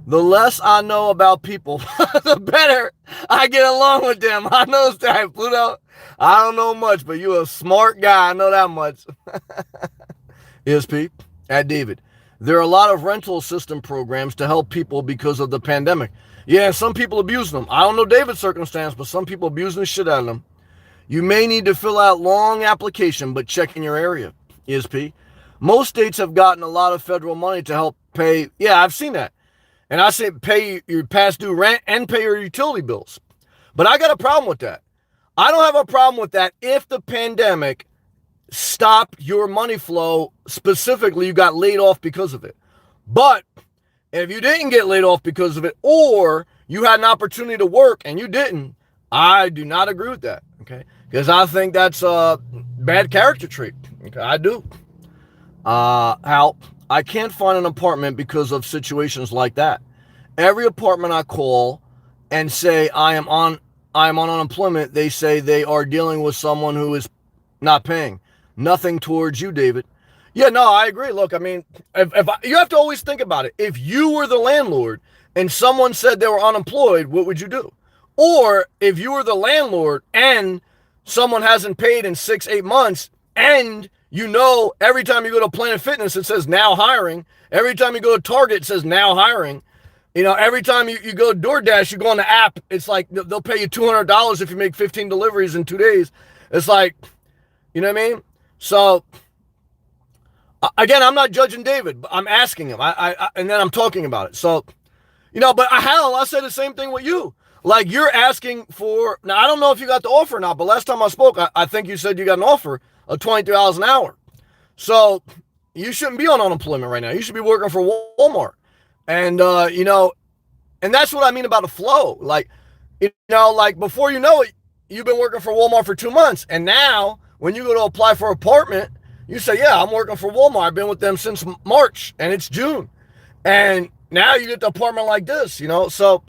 The less I know about people, the better I get along with them. I know that, Pluto. I don't know much, but you're a smart guy. I know that much. ESP, at David. There are a lot of rental system programs to help people because of the pandemic. Yeah, some people abuse them. I don't know David's circumstance, but some people abusing the shit out of them. You may need to fill out long application, but check in your area. ESP. Most states have gotten a lot of federal money to help pay. Yeah, I've seen that. And I say pay your past due rent and pay your utility bills. But I got a problem with that. I don't have a problem with that if the pandemic stopped your money flow. Specifically, you got laid off because of it. But if you didn't get laid off because of it, or you had an opportunity to work and you didn't, I do not agree with that. Okay, because I think that's a bad character trait. Okay, I do. Hal, I can't find an apartment because of situations like that. Every apartment I call and say I am on unemployment, they say they are dealing with someone who is not paying. Nothing towards you, David. Yeah, no, I agree. Look, I mean, if you have to always think about it. If you were the landlord and someone said they were unemployed, what would you do? Or if you were the landlord and someone hasn't paid in 6-8 months, and every time you go to Planet Fitness, it says now hiring. Every time you go to Target, it says now hiring. Every time you go to DoorDash, you go on the app, it's like they'll pay you $200 if you make 15 deliveries in 2 days. It's like, you know what I mean? So, again, I'm not judging David, but I'm asking him. And then I'm talking about it. So, but I said the same thing with you. Like, you're asking for, now I don't know if you got the offer or not, but last time I spoke, I think you said you got an offer of $23 an hour. So you shouldn't be on unemployment right now. You should be working for Walmart. And, and that's what I mean about a flow. Like, like before you know it, you've been working for Walmart for 2 months. And now when you go to apply for an apartment, you say, yeah, I'm working for Walmart. I've been with them since March and it's June. And now you get the apartment like this, So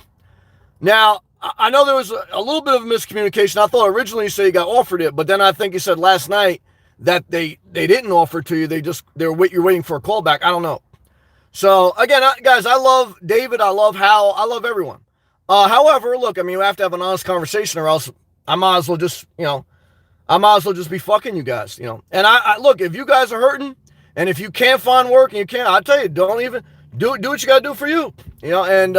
now I know there was a little bit of miscommunication. I thought originally you said you got offered it, but then I think you said last night that they didn't offer it to you. You're waiting for a call back. I don't know. So again, guys, I love David. I love Hal. I love everyone. However, look, I mean, we have to have an honest conversation, or else I might as well just be fucking you guys, And I look, if you guys are hurting, and if you can't find work and you can't, I tell you, don't even do what you got to do for you, And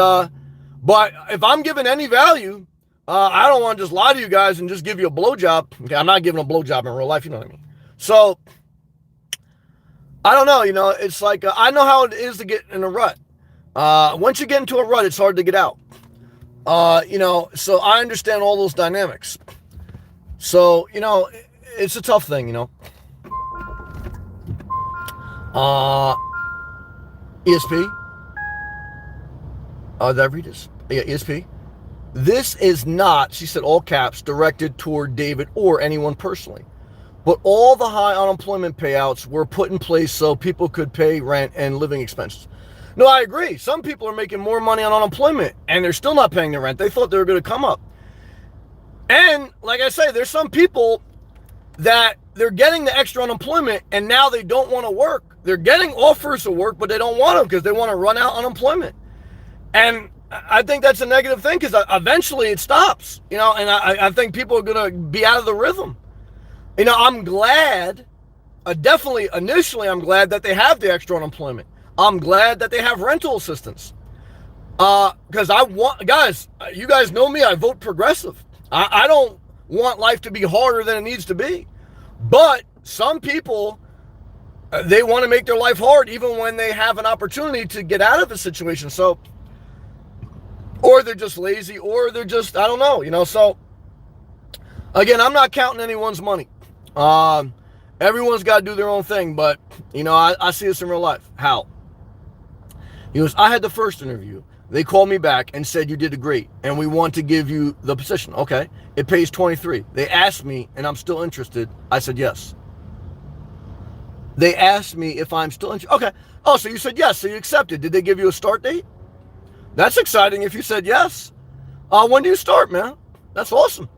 but if I'm giving any value, I don't want to just lie to you guys and just give you a blowjob. Okay, I'm not giving a blowjob in real life, you know what I mean? So I don't know, it's like, I know how it is to get in a rut. Once you get into a rut, it's hard to get out. So I understand all those dynamics. So, it's a tough thing, ESP. Did I read this? Yeah, ESP. This is not, she said, all caps, directed toward David or anyone personally. But all the high unemployment payouts were put in place so people could pay rent and living expenses. No, I agree. Some people are making more money on unemployment and they're still not paying their rent. They thought they were going to come up. And like I say, there's some people that they're getting the extra unemployment and now they don't want to work. They're getting offers of work, but they don't want them because they want to run out unemployment. And I think that's a negative thing because eventually it stops, and I think people are going to be out of the rhythm. I'm glad, definitely initially I'm glad that they have the extra unemployment. I'm glad that they have rental assistance. Because you guys know me, I vote progressive. I don't want life to be harder than it needs to be. But some people, they want to make their life hard even when they have an opportunity to get out of a situation. So, or they're just lazy, or they're just, I don't know, So, again, I'm not counting anyone's money. Everyone's got to do their own thing, but, I see this in real life. How? He goes, I had the first interview. They called me back and said, you did great, and we want to give you the position. Okay. It pays $23. They asked me, and I'm still interested. I said, yes. They asked me if I'm still interested. Okay. Oh, so you said yes. So you accepted. Did they give you a start date? That's exciting if you said yes. When do you start, man? That's awesome.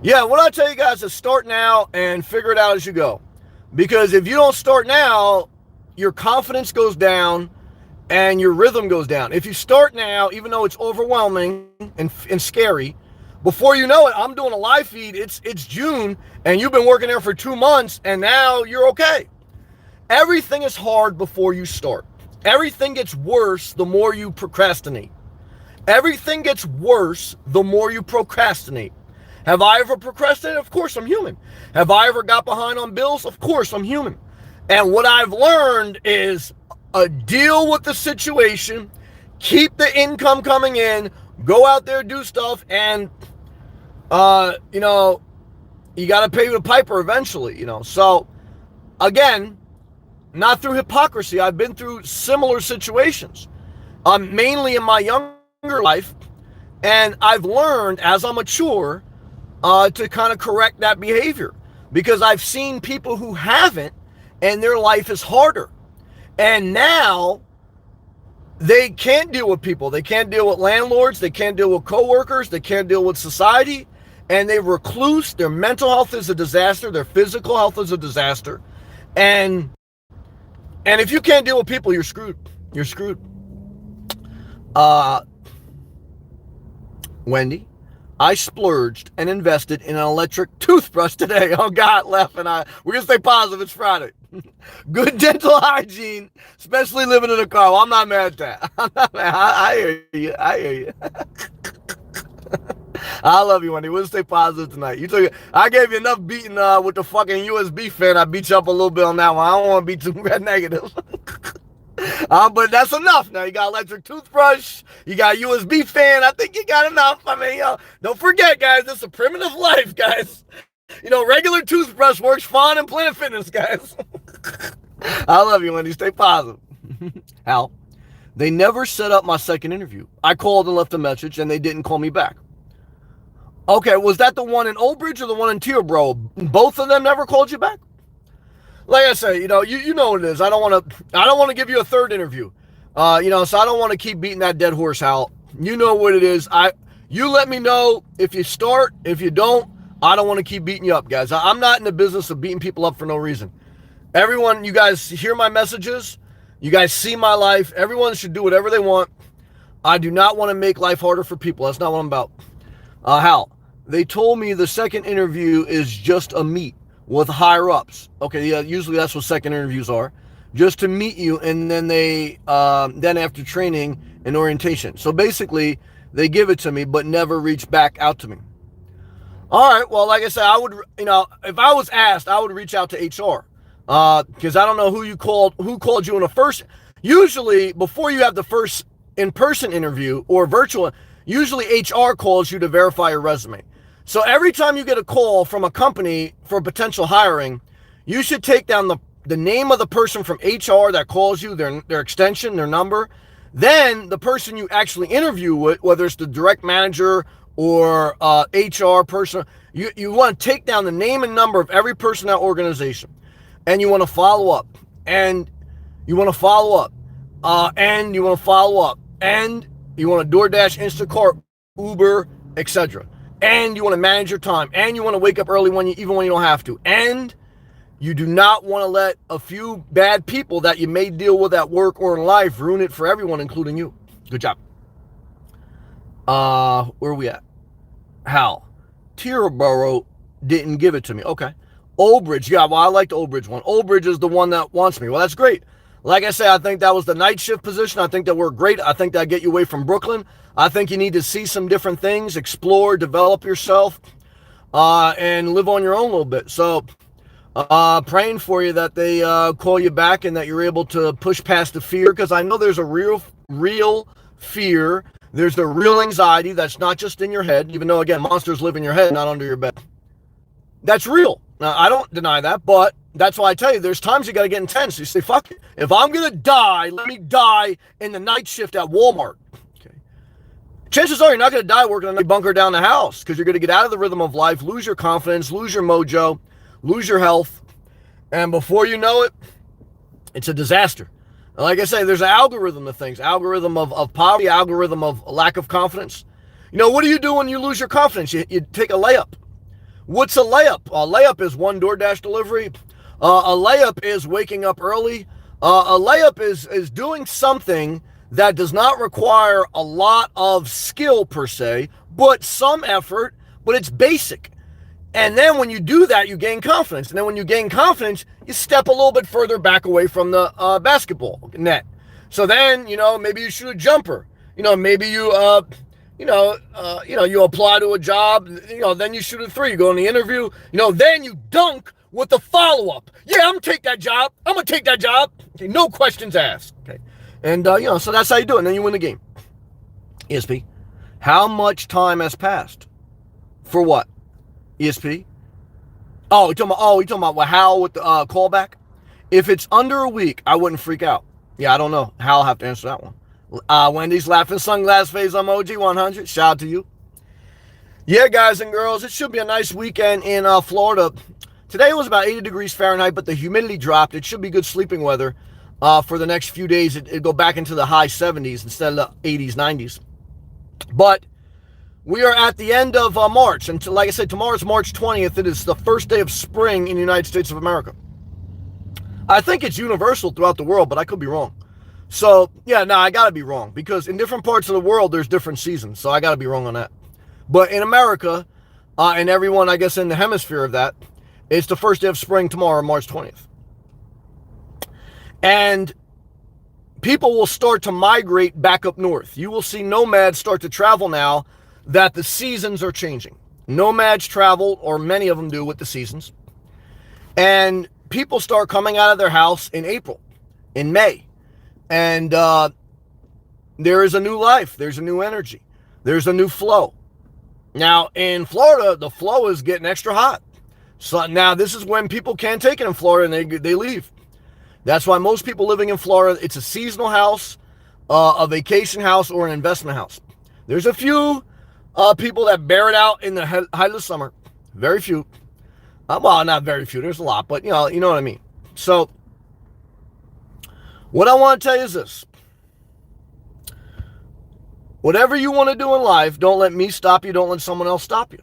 Yeah, what I tell you guys is start now and figure it out as you go. Because if you don't start now, your confidence goes down and your rhythm goes down. If you start now, even though it's overwhelming and scary, before you know it, I'm doing a live feed. It's June and you've been working there for 2 months and now you're okay. Everything is hard before you start. Everything gets worse the more you procrastinate. Everything gets worse the more you procrastinate. Have I ever procrastinated? Of course, I'm human. Have I ever got behind on bills? Of course, I'm human. And what I've learned is deal with the situation, keep the income coming in, go out there, do stuff, and, you got to pay the piper eventually, So, again, not through hypocrisy. I've been through similar situations, mainly in my younger life, and I've learned as I mature to kind of correct that behavior because I've seen people who haven't and their life is harder. And now they can't deal with people. They can't deal with landlords. They can't deal with coworkers. They can't deal with society. And they recluse. Their mental health is a disaster. Their physical health is a disaster. And if you can't deal with people, you're screwed. You're screwed. Uh, Wendy, I splurged and invested in an electric toothbrush today. Oh God, laughing. We're gonna stay positive. It's Friday. Good dental hygiene, especially living in a car. Well, I'm not mad at that. I'm not mad. I hear you. I hear you. I love you, Wendy. We'll stay positive tonight. I gave you enough beating with the fucking USB fan. I beat you up a little bit on that one. I don't want to be too negative. But that's enough. Now you got electric toothbrush, you got USB fan. I think you got enough. I mean, don't forget, guys, this is a primitive life, guys. Regular toothbrush works fine in Planet Fitness, guys. I love you, Wendy. Stay positive. Hal, they never set up my second interview. I called and left a message, and they didn't call me back. Okay, was that the one in Old Bridge or the one in Teterboro? Both of them never called you back? Like I say, you know what it is. I don't want to give you a third interview. So I don't want to keep beating that dead horse, Hal. You know what it is. You let me know if you start. If you don't, I don't want to keep beating you up, guys. I'm not in the business of beating people up for no reason. Everyone, you guys hear my messages. You guys see my life. Everyone should do whatever they want. I do not want to make life harder for people. That's not what I'm about. Hal, they told me the second interview is just a meet with higher ups. Okay, yeah, usually that's what second interviews are. Just to meet you, and then then after training and orientation. So basically, they give it to me, but never reach back out to me. All right, well, like I said, I would, if I was asked, I would reach out to HR. Because I don't know who called you in the first. Usually, before you have the first in-person interview or virtual, usually HR calls you to verify your resume. So every time you get a call from a company for potential hiring, you should take down the name of the person from HR that calls you, their extension, their number. Then the person you actually interview with, whether it's the direct manager or HR person, you want to take down the name and number of every person in that organization. And you want to follow up. And you want to follow up. And you want to follow up. And you want to DoorDash, Instacart, Uber, etc. And you want to manage your time. And you want to wake up early even when you don't have to. And you do not want to let a few bad people that you may deal with at work or in life ruin it for everyone, including you. Good job. Where are we at? Hal, Teterboro didn't give it to me. Okay. Old Bridge. Yeah, well, I like the Old Bridge one. Old Bridge is the one that wants me. Well, that's great. Like I say, I think that was the night shift position. I think that worked great. I think that'll get you away from Brooklyn. I think you need to see some different things, explore, develop yourself, and live on your own a little bit. So, praying for you that they call you back and that you're able to push past the fear, because I know there's a real fear. There's the real anxiety that's not just in your head, even though, again, monsters live in your head, not under your bed. That's real. Now, I don't deny that, but that's why I tell you, there's times you got to get intense. You say, fuck it. If I'm going to die, let me die in the night shift at Walmart. Okay. Chances are you're not going to die working on the bunker down the house, because you're going to get out of the rhythm of life, lose your confidence, lose your mojo, lose your health. And before you know it, it's a disaster. And like I say, there's an algorithm to things, algorithm of poverty, algorithm of lack of confidence. What do you do when you lose your confidence? You take a layup. What's a layup? A layup is one DoorDash delivery. A layup is waking up early. A layup is doing something that does not require a lot of skill per se, but some effort, but it's basic. And then when you do that, you gain confidence. And then when you gain confidence, you step a little bit further back away from the basketball net. So then, maybe you shoot a jumper. Maybe you you apply to a job, then you shoot a three, you go in the interview, then you dunk with the follow-up. Yeah, I'm going to take that job. Okay, no questions asked. Okay. And, so that's how you do it. And then you win the game. ESP, how much time has passed? For what? ESP? You talking about Hal with the callback? If it's under a week, I wouldn't freak out. Yeah, I don't know. Hal will have to answer that one. Wendy's laughing sunglass face emoji 100. Shout out to you. Yeah, guys and girls, it should be a nice weekend in Florida. Today was about 80 degrees Fahrenheit, but the humidity dropped. It should be good sleeping weather for the next few days. It'll go back into the high 70s instead of the 80s, 90s. But we are at the end of March. And like I said, tomorrow's March 20th. It is the first day of spring in the United States of America. I think it's universal throughout the world, but I could be wrong. So, yeah, no, I got to be wrong because in different parts of the world, there's different seasons. So I got to be wrong on that. But in America, and everyone, I guess, in the hemisphere of that, it's the first day of spring tomorrow, March 20th. And people will start to migrate back up north. You will see nomads start to travel now that the seasons are changing. Nomads travel, or many of them do, with the seasons. And people start coming out of their house in April, in May. And there is a new life. There's a new energy. There's a new flow. Now, in Florida, the flow is getting extra hot. So now this is when people can't take it in Florida and they leave. That's why most people living in Florida, it's a seasonal house, a vacation house, or an investment house. There's a few people that bear it out in the height of the summer. Very few. Well, not very few. There's a lot, but you know what I mean. So what I want to tell you is this. Whatever you want to do in life, don't let me stop you. Don't let someone else stop you.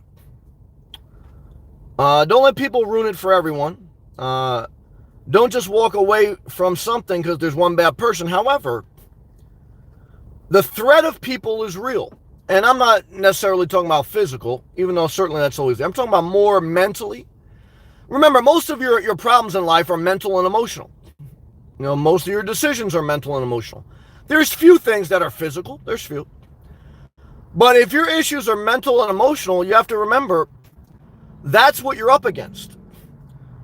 Don't let people ruin it for everyone. Don't just walk away from something because there's one bad person. However, the threat of people is real. And I'm not necessarily talking about physical, even though certainly that's always there. I'm talking about more mentally. Remember, most of your problems in life are mental and emotional. You know, most of your decisions are mental and emotional. There's few things that are physical. There's few. But if your issues are mental and emotional, you have to remember that's what you're up against.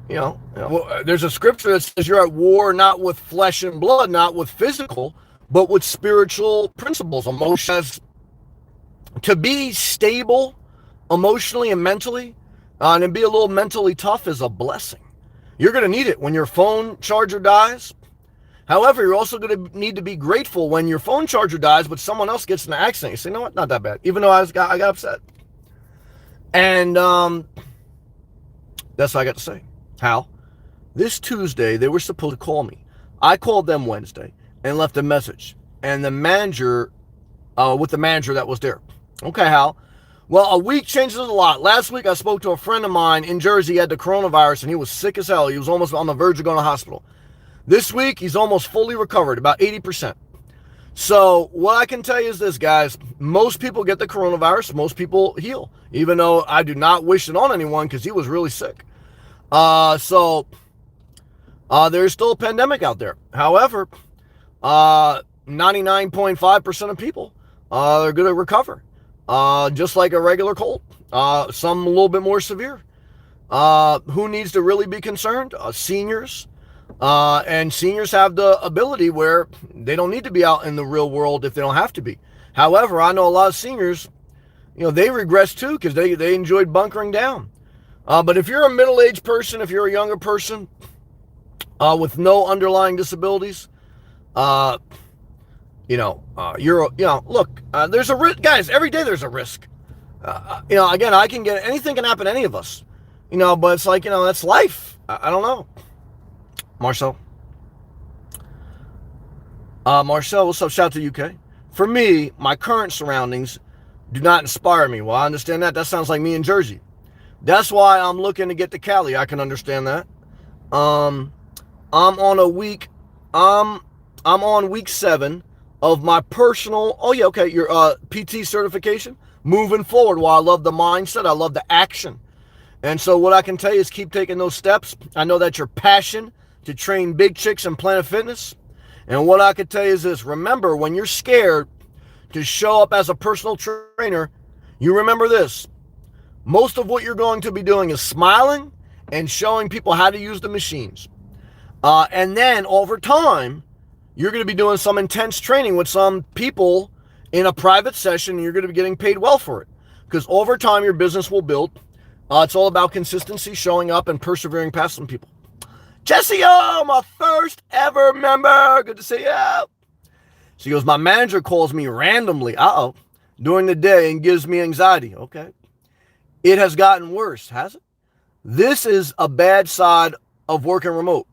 You know, there's a scripture that says you're at war not with flesh and blood, not with physical, but with spiritual principles, emotions. To be stable emotionally and mentally, and be a little mentally tough is a blessing. You're going to need it when your phone charger dies. However, you're also going to need to be grateful when your phone charger dies, but someone else gets in an accident. You say, you know what? Not that bad. Even though I got upset. And that's what I got to say. How? This Tuesday, they were supposed to call me. I called them Wednesday and left a message. And the manager, with the manager that was there. Okay, Hal. Well, a week changes a lot. Last week, I spoke to a friend of mine in Jersey. He had the coronavirus, and he was sick as hell. He was almost on the verge of going to the hospital. This week, he's almost fully recovered, about 80%. So what I can tell you is this, guys. Most people get the coronavirus. Most people heal, even though I do not wish it on anyone because he was really sick. So there's still a pandemic out there. However, 99.5% of people are going to recover, just like a regular cold. Some a little bit more severe. Who needs to really be concerned? Seniors. And seniors have the ability where they don't need to be out in the real world if they don't have to be. However, I know a lot of seniors, you know, they regress too because they enjoyed bunkering down. But if you're a middle-aged person, if you're a younger person with no underlying disabilities, look, there's a risk, guys. Every day there's a risk. Again, anything can happen to any of us, but it's like, that's life. I don't know. Marcel, what's up? Shout out to UK. For me, my current surroundings do not inspire me. Well, I understand that. That sounds like me in Jersey. That's why I'm looking to get to Cali. I can understand that. I'm on week 7 of my personal, your PT certification. Moving forward, while I love the mindset, I love the action. And so what I can tell you is keep taking those steps. I know that's your passion to train big chicks in Planet Fitness. And what I can tell you is this. Remember, when you're scared to show up as a personal trainer, you remember this. Most of what you're going to be doing is smiling and showing people how to use the machines. And then over time, you're going to be doing some intense training with some people in a private session, and you're going to be getting paid well for it. Because over time, your business will build. It's all about consistency, showing up, and persevering past some people. Jesse, my first ever member. Good to see you. She goes, my manager calls me randomly, during the day and gives me anxiety. Okay. It has gotten worse, has it? This is a bad side of working remote.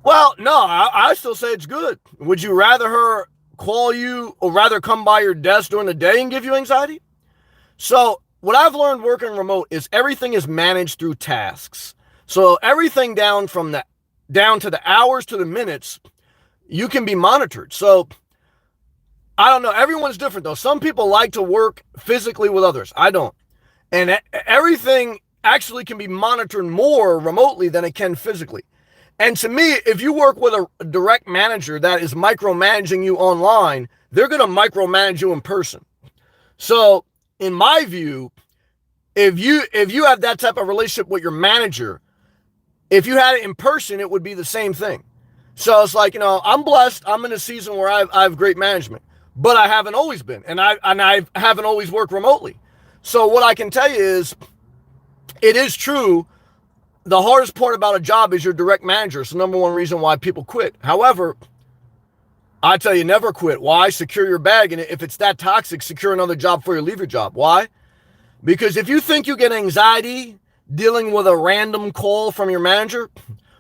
Well, no, I still say it's good. Would you rather her call you or rather come by your desk during the day and give you anxiety? So what I've learned working remote is everything is managed through tasks. So everything down to the hours to the minutes, you can be monitored. So I don't know. Everyone's different though. Some people like to work physically with others. I don't. And everything actually can be monitored more remotely than it can physically. And to me, if you work with a direct manager that is micromanaging you online, they're going to micromanage you in person. So in my view, if you have that type of relationship with your manager, if you had it in person, it would be the same thing. So it's like, I'm blessed. I'm in a season where I have great management, but I haven't always been, and I haven't always worked remotely. So what I can tell you is, it is true. The hardest part about a job is your direct manager. It's the number one reason why people quit. However, I tell you, never quit. Why? Secure your bag. And if it's that toxic, secure another job before you leave your job. Why? Because if you think you get anxiety dealing with a random call from your manager,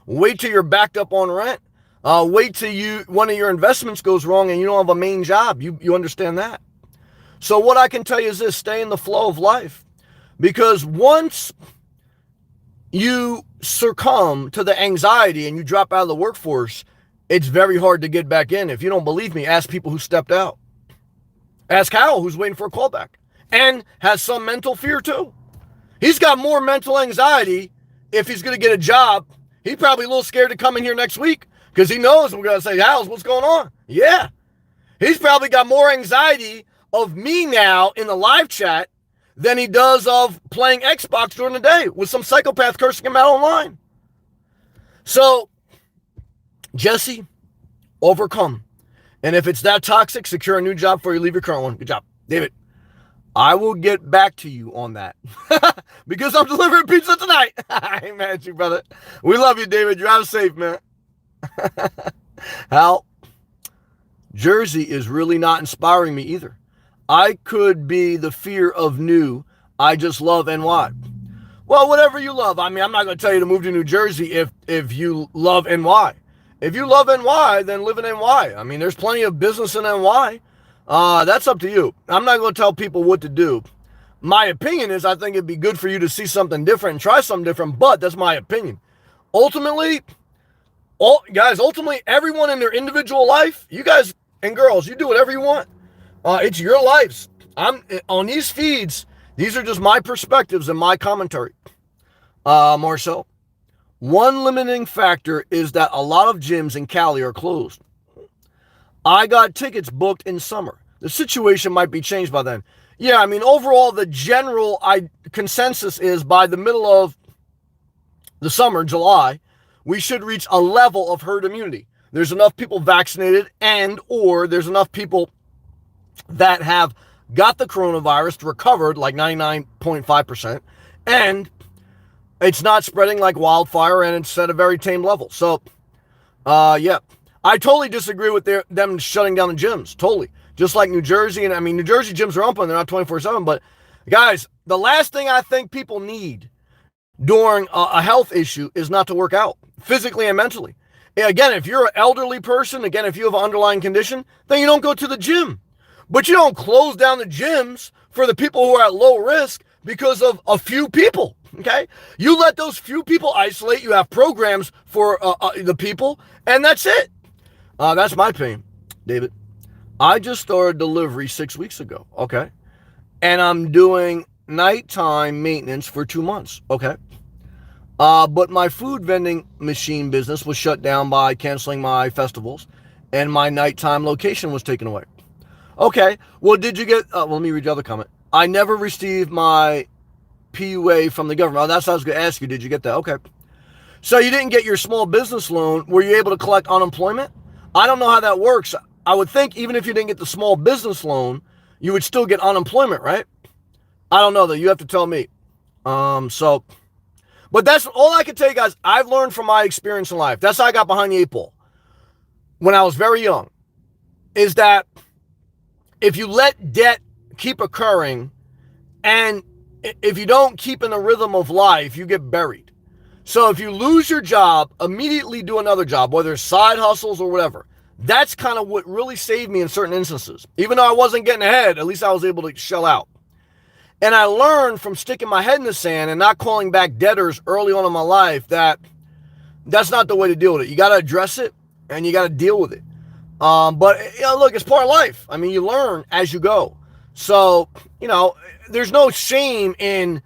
wait till you're backed up on rent. Wait till one of your investments goes wrong and you don't have a main job. You understand that? So what I can tell you is this: stay in the flow of life. Because once you succumb to the anxiety and you drop out of the workforce, it's very hard to get back in. If you don't believe me, ask people who stepped out. Ask Hal, who's waiting for a callback and has some mental fear too. He's got more mental anxiety if he's going to get a job. He's probably a little scared to come in here next week because he knows we're going to say, Hal, what's going on? Yeah. He's probably got more anxiety of me now in the live chat than he does of playing Xbox during the day with some psychopath cursing him out online. So, Jesse, overcome. And if it's that toxic, secure a new job before you leave your current one. Good job. David, I will get back to you on that because I'm delivering pizza tonight. I ain't mad at you, brother. We love you, David. Drive safe, man. Hal, Jersey is really not inspiring me either. I could be the fear of new. I just love NY. Well, whatever you love. I mean, I'm not going to tell you to move to New Jersey if you love NY. If you love NY, then live in NY. I mean, there's plenty of business in NY. That's up to you. I'm not going to tell people what to do. My opinion is I think it'd be good for you to see something different and try something different, but that's my opinion. Ultimately, ultimately, everyone in their individual life, you guys and girls, you do whatever you want. It's your lives. I'm on these feeds. These are just my perspectives and my commentary. Marcel, one limiting factor is that a lot of gyms in Cali are closed. I got tickets booked in summer. The situation might be changed by then. Yeah, I mean, overall, the general consensus is by the middle of the summer, July, we should reach a level of herd immunity. There's enough people vaccinated or there's enough people that have got the coronavirus recovered like 99.5%, and it's not spreading like wildfire, and it's at a very tame level. So, yeah, I totally disagree with them shutting down the gyms. Totally. Just like New Jersey, and I mean, New Jersey gyms are open. They're not 24/7, but guys, the last thing I think people need during a health issue is not to work out physically and mentally. Again, if you're an elderly person, again, if you have an underlying condition, then you don't go to the gym. But you don't close down the gyms for the people who are at low risk because of a few people, okay? You let those few people isolate. You have programs for the people, and that's it. That's my opinion, David. I just started delivery 6 weeks ago, okay? And I'm doing nighttime maintenance for 2 months, okay? But my food vending machine business was shut down by canceling my festivals, and my nighttime location was taken away. Okay, well, did you get, let me read the other comment. I never received my PUA from the government. Oh, that's what I was going to ask you. Did you get that? Okay. So you didn't get your small business loan. Were you able to collect unemployment? I don't know how that works. I would think even if you didn't get the small business loan, you would still get unemployment, right? I don't know, though. You have to tell me. But that's all I can tell you guys. I've learned from my experience in life. That's how I got behind the 8 ball when I was very young, is that if you let debt keep occurring and if you don't keep in the rhythm of life, you get buried. So if you lose your job, immediately do another job, whether it's side hustles or whatever. That's kind of what really saved me in certain instances. Even though I wasn't getting ahead, at least I was able to shell out. And I learned from sticking my head in the sand and not calling back debtors early on in my life that that's not the way to deal with it. You got to address it and you got to deal with it. But look, it's part of life. I mean, you learn as you go. So, there's no shame in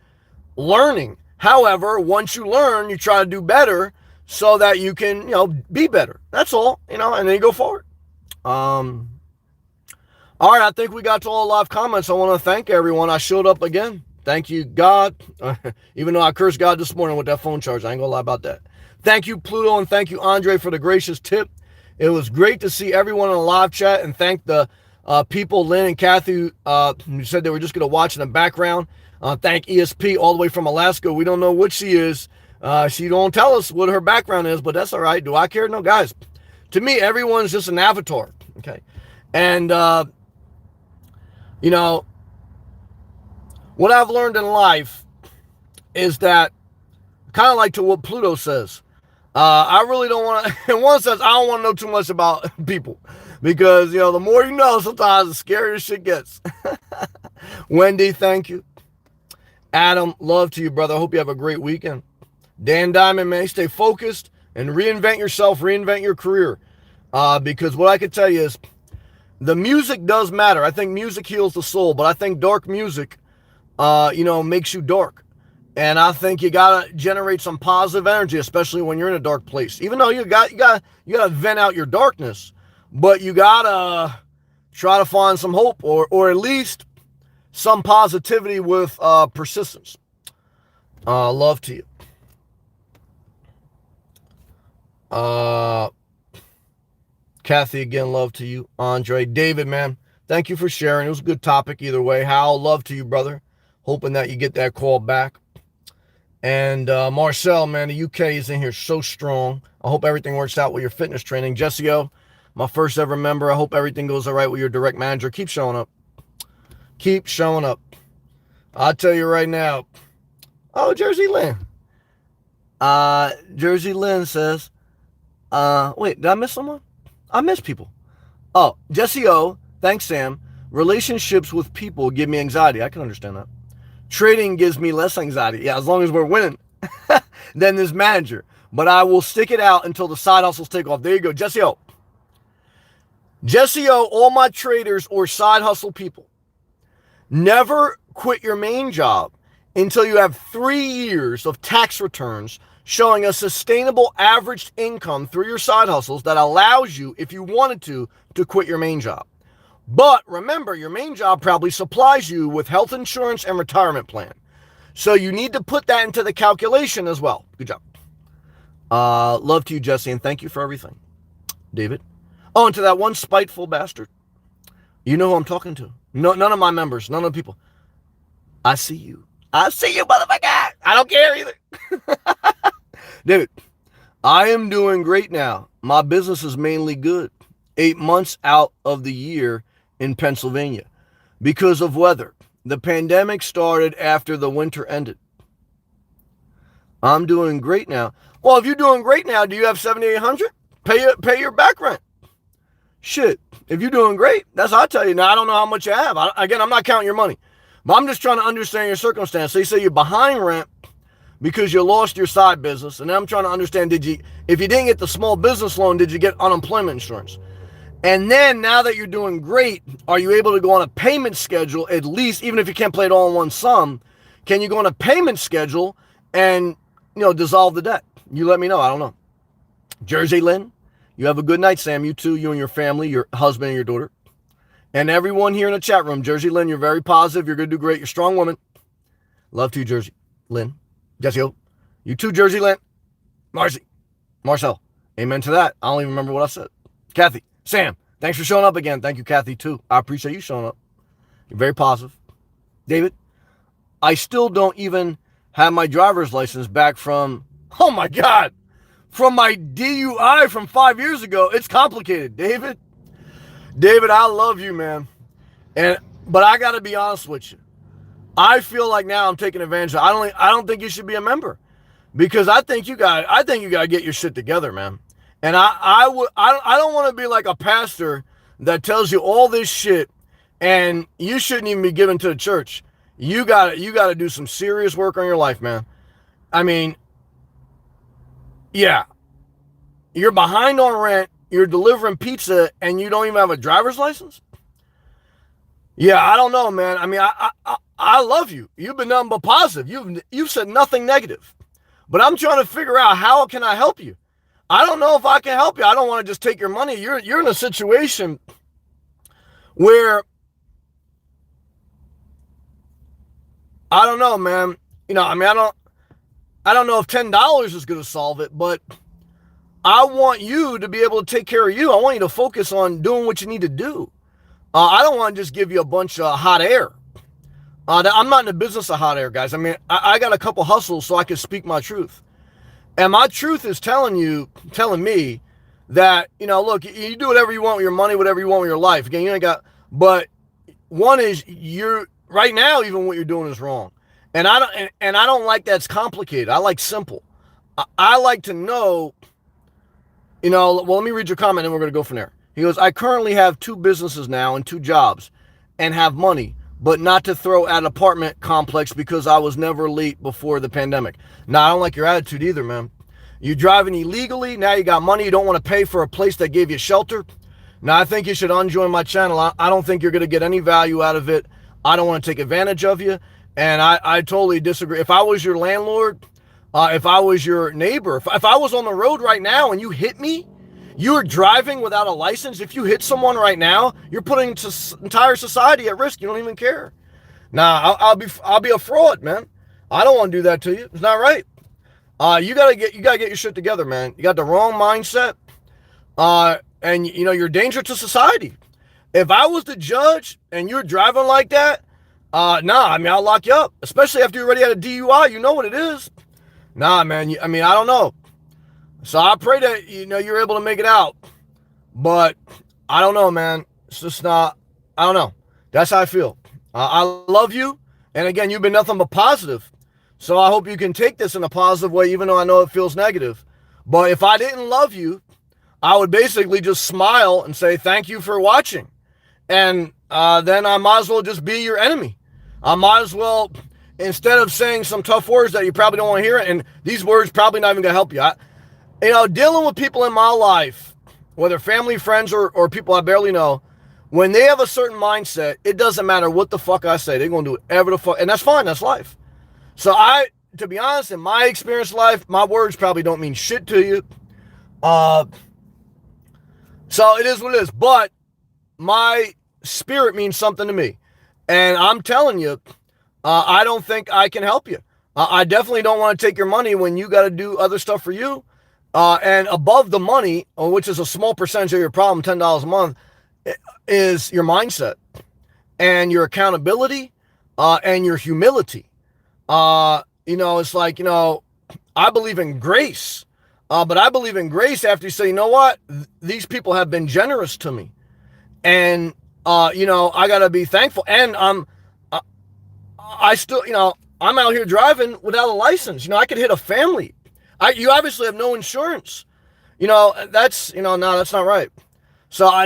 learning. However, once you learn, you try to do better so that you can, be better. That's all, and then you go forward. All right, I think we got to all the live comments. I want to thank everyone. I showed up again. Thank you, God. Even though I cursed God this morning with that phone charge, I ain't gonna lie about that. Thank you, Pluto, and thank you, Andre, for the gracious tip. It was great to see everyone in the live chat, and thank the people, Lynn and Kathy, who said they were just going to watch in the background. Thank ESP all the way from Alaska. We don't know what she is. She don't tell us what her background is, but that's all right. Do I care? No, guys. To me, everyone's just an avatar, okay? And, what I've learned in life is that, kind of like to what Pluto says, I really don't want to, in one sense, I don't want to know too much about people because, the more you know, sometimes the scarier shit gets. Wendy, thank you. Adam, love to you, brother. I hope you have a great weekend. Dan Diamond, man, stay focused and reinvent yourself, reinvent your career. Because what I can tell you is the music does matter. I think music heals the soul, but I think dark music, makes you dark. And I think you gotta generate some positive energy, especially when you're in a dark place. Even though you gotta vent out your darkness, but you gotta try to find some hope or at least some positivity with persistence. Love to you. Kathy, again, love to you. Andre, David, man, thank you for sharing. It was a good topic either way. Hal, love to you, brother. Hoping that you get that call back. And Marcel, man, the UK is in here so strong. I hope everything works out with your fitness training. Jesse O, my first ever member. I hope everything goes all right with your direct manager. Keep showing up. Keep showing up. I'll tell you right now. Oh, Jersey Lynn. Jersey Lynn says, wait, did I miss someone? I miss people. Oh, Jesse O, thanks, Sam. Relationships with people give me anxiety. I can understand that. Trading gives me less anxiety. Yeah, as long as we're winning than this manager. But I will stick it out until the side hustles take off. There you go. Jesse O. Jesse O, all my traders or side hustle people, never quit your main job until you have 3 years of tax returns showing a sustainable average income through your side hustles that allows you, if you wanted to quit your main job. But remember, your main job probably supplies you with health insurance and retirement plan. So you need to put that into the calculation as well. Good job. Love to you, Jesse, and thank you for everything. David. Oh, and to that one spiteful bastard. You know who I'm talking to. No, none of my members, none of the people. I see you. I see you, motherfucker. I don't care either. David, I am doing great now. My business is mainly good. 8 months out of the year in Pennsylvania because of weather. The pandemic started after the winter ended. I'm doing great now. Well, if you're doing great now, do you have 7,800? Pay your back rent. Shit. If you're doing great, that's what I tell you. Now, I don't know how much you have. I'm not counting your money. But I'm just trying to understand your circumstance. So you say you're behind rent because you lost your side business. And I'm trying to understand, if you didn't get the small business loan, did you get unemployment insurance? And then now that you're doing great, are you able to go on a payment schedule at least, even if you can't play it all in one sum, can you go on a payment schedule and, dissolve the debt? You let me know. I don't know. Jersey Lynn, you have a good night, Sam. You too, you and your family, your husband and your daughter. And everyone here in the chat room, Jersey Lynn, you're very positive. You're going to do great. You're a strong woman. Love to you, Jersey Lynn. Jesse O. You too, Jersey Lynn. Marcel. Amen to that. I don't even remember what I said. Kathy. Sam, thanks for showing up again. Thank you, Kathy, too. I appreciate you showing up. You're very positive. David, I still don't even have my driver's license back from, oh my God, from my DUI from 5 years ago. It's complicated, David. David, I love you, man. But I got to be honest with you. I feel like now I'm taking advantage of it. I don't think you should be a member because I think you got to get your shit together, man. And I don't want to be like a pastor that tells you all this shit and you shouldn't even be given to the church. You got to do some serious work on your life, man. I mean, yeah, you're behind on rent you're delivering pizza and you don't even have a driver's license? Yeah, I don't know, man. I mean, I love you. You've been nothing but positive. You've said nothing negative. But I'm trying to figure out, how can I help you? I don't know if I can help you. I don't want to just take your money. You're in a situation where, I don't know, man. You know, I mean, I don't know if $10 is going to solve it, but I want you to be able to take care of you. I want you to focus on doing what you need to do. I don't want to just give you a bunch of hot air. I'm not in the business of hot air, guys. I mean, I got a couple hustles so I can speak my truth. And my truth is telling me that, you know, look, you do whatever you want with your money, whatever you want with your life. Again, you ain't got, but one is, right now, even what you're doing is wrong. And I don't like that's complicated. I like simple. I like to know, you know, well, let me read your comment and we're going to go from there. He goes, I currently have 2 businesses now and 2 jobs and have money, but not to throw at an apartment complex because I was never late before the pandemic. Now, I don't like your attitude either, man. You're driving illegally. Now you got money. You don't want to pay for a place that gave you shelter. Now, I think you should unjoin my channel. I don't think you're going to get any value out of it. I don't want to take advantage of you. And I totally disagree. If I was your landlord, if I was your neighbor, if I was on the road right now and you hit me, you're driving without a license. If you hit someone right now, you're putting entire society at risk. You don't even care. Nah, I'll be a fraud, man. I don't want to do that to you. It's not right. You gotta get your shit together, man. You got the wrong mindset. And you know, you're a danger to society. If I was the judge and you're driving like that, nah, I mean, I'll lock you up, especially after you already had a DUI. You know what it is. Nah, man. I mean, I don't know. So I pray that, you know, you're able to make it out. But I don't know, man. It's just not, I don't know. That's how I feel. I love you. And again, you've been nothing but positive. So I hope you can take this in a positive way, even though I know it feels negative. But if I didn't love you, I would basically just smile and say, thank you for watching. And then I might as well just be your enemy. I might as well, instead of saying some tough words that you probably don't want to hear, and these words probably not even going to help you. You know, dealing with people in my life, whether family, friends, or people I barely know, when they have a certain mindset, it doesn't matter what the fuck I say. They're going to do whatever the fuck, and that's fine. That's life. So to be honest, in my experience in life, my words probably don't mean shit to you. So it is what it is. But my spirit means something to me. And I'm telling you, I don't think I can help you. I definitely don't want to take your money when you got to do other stuff for you. And above the money, which is a small percentage of your problem, $10 a month, is your mindset and your accountability and your humility. You know, it's like, you know, I believe in grace, but I believe in grace after you say, you know what, these people have been generous to me. And, you know, I got to be thankful. And I still, you know, I'm out here driving without a license. You know, I could hit a family. You obviously have no insurance. You know, that's, you know, no, that's not right. So I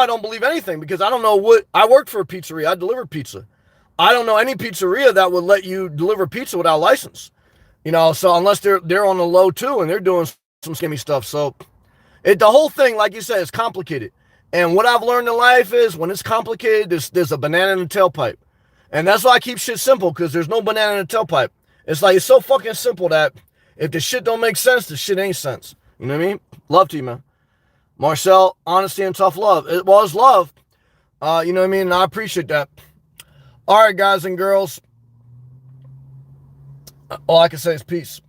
don't believe anything because I don't know what, I worked for a pizzeria. I delivered pizza. I don't know any pizzeria that would let you deliver pizza without a license. You know, so unless they're on the low too and they're doing some skimmy stuff. So the whole thing, like you said, is complicated. And what I've learned in life is when it's complicated, there's a banana in the tailpipe. And that's why I keep shit simple, because there's no banana in the tailpipe. It's like, it's so fucking simple that if the shit don't make sense, the shit ain't sense. You know what I mean? Love to you, man. Marcel, honesty and tough love. It was love. You know what I mean? And I appreciate that. All right, guys and girls. All I can say is peace.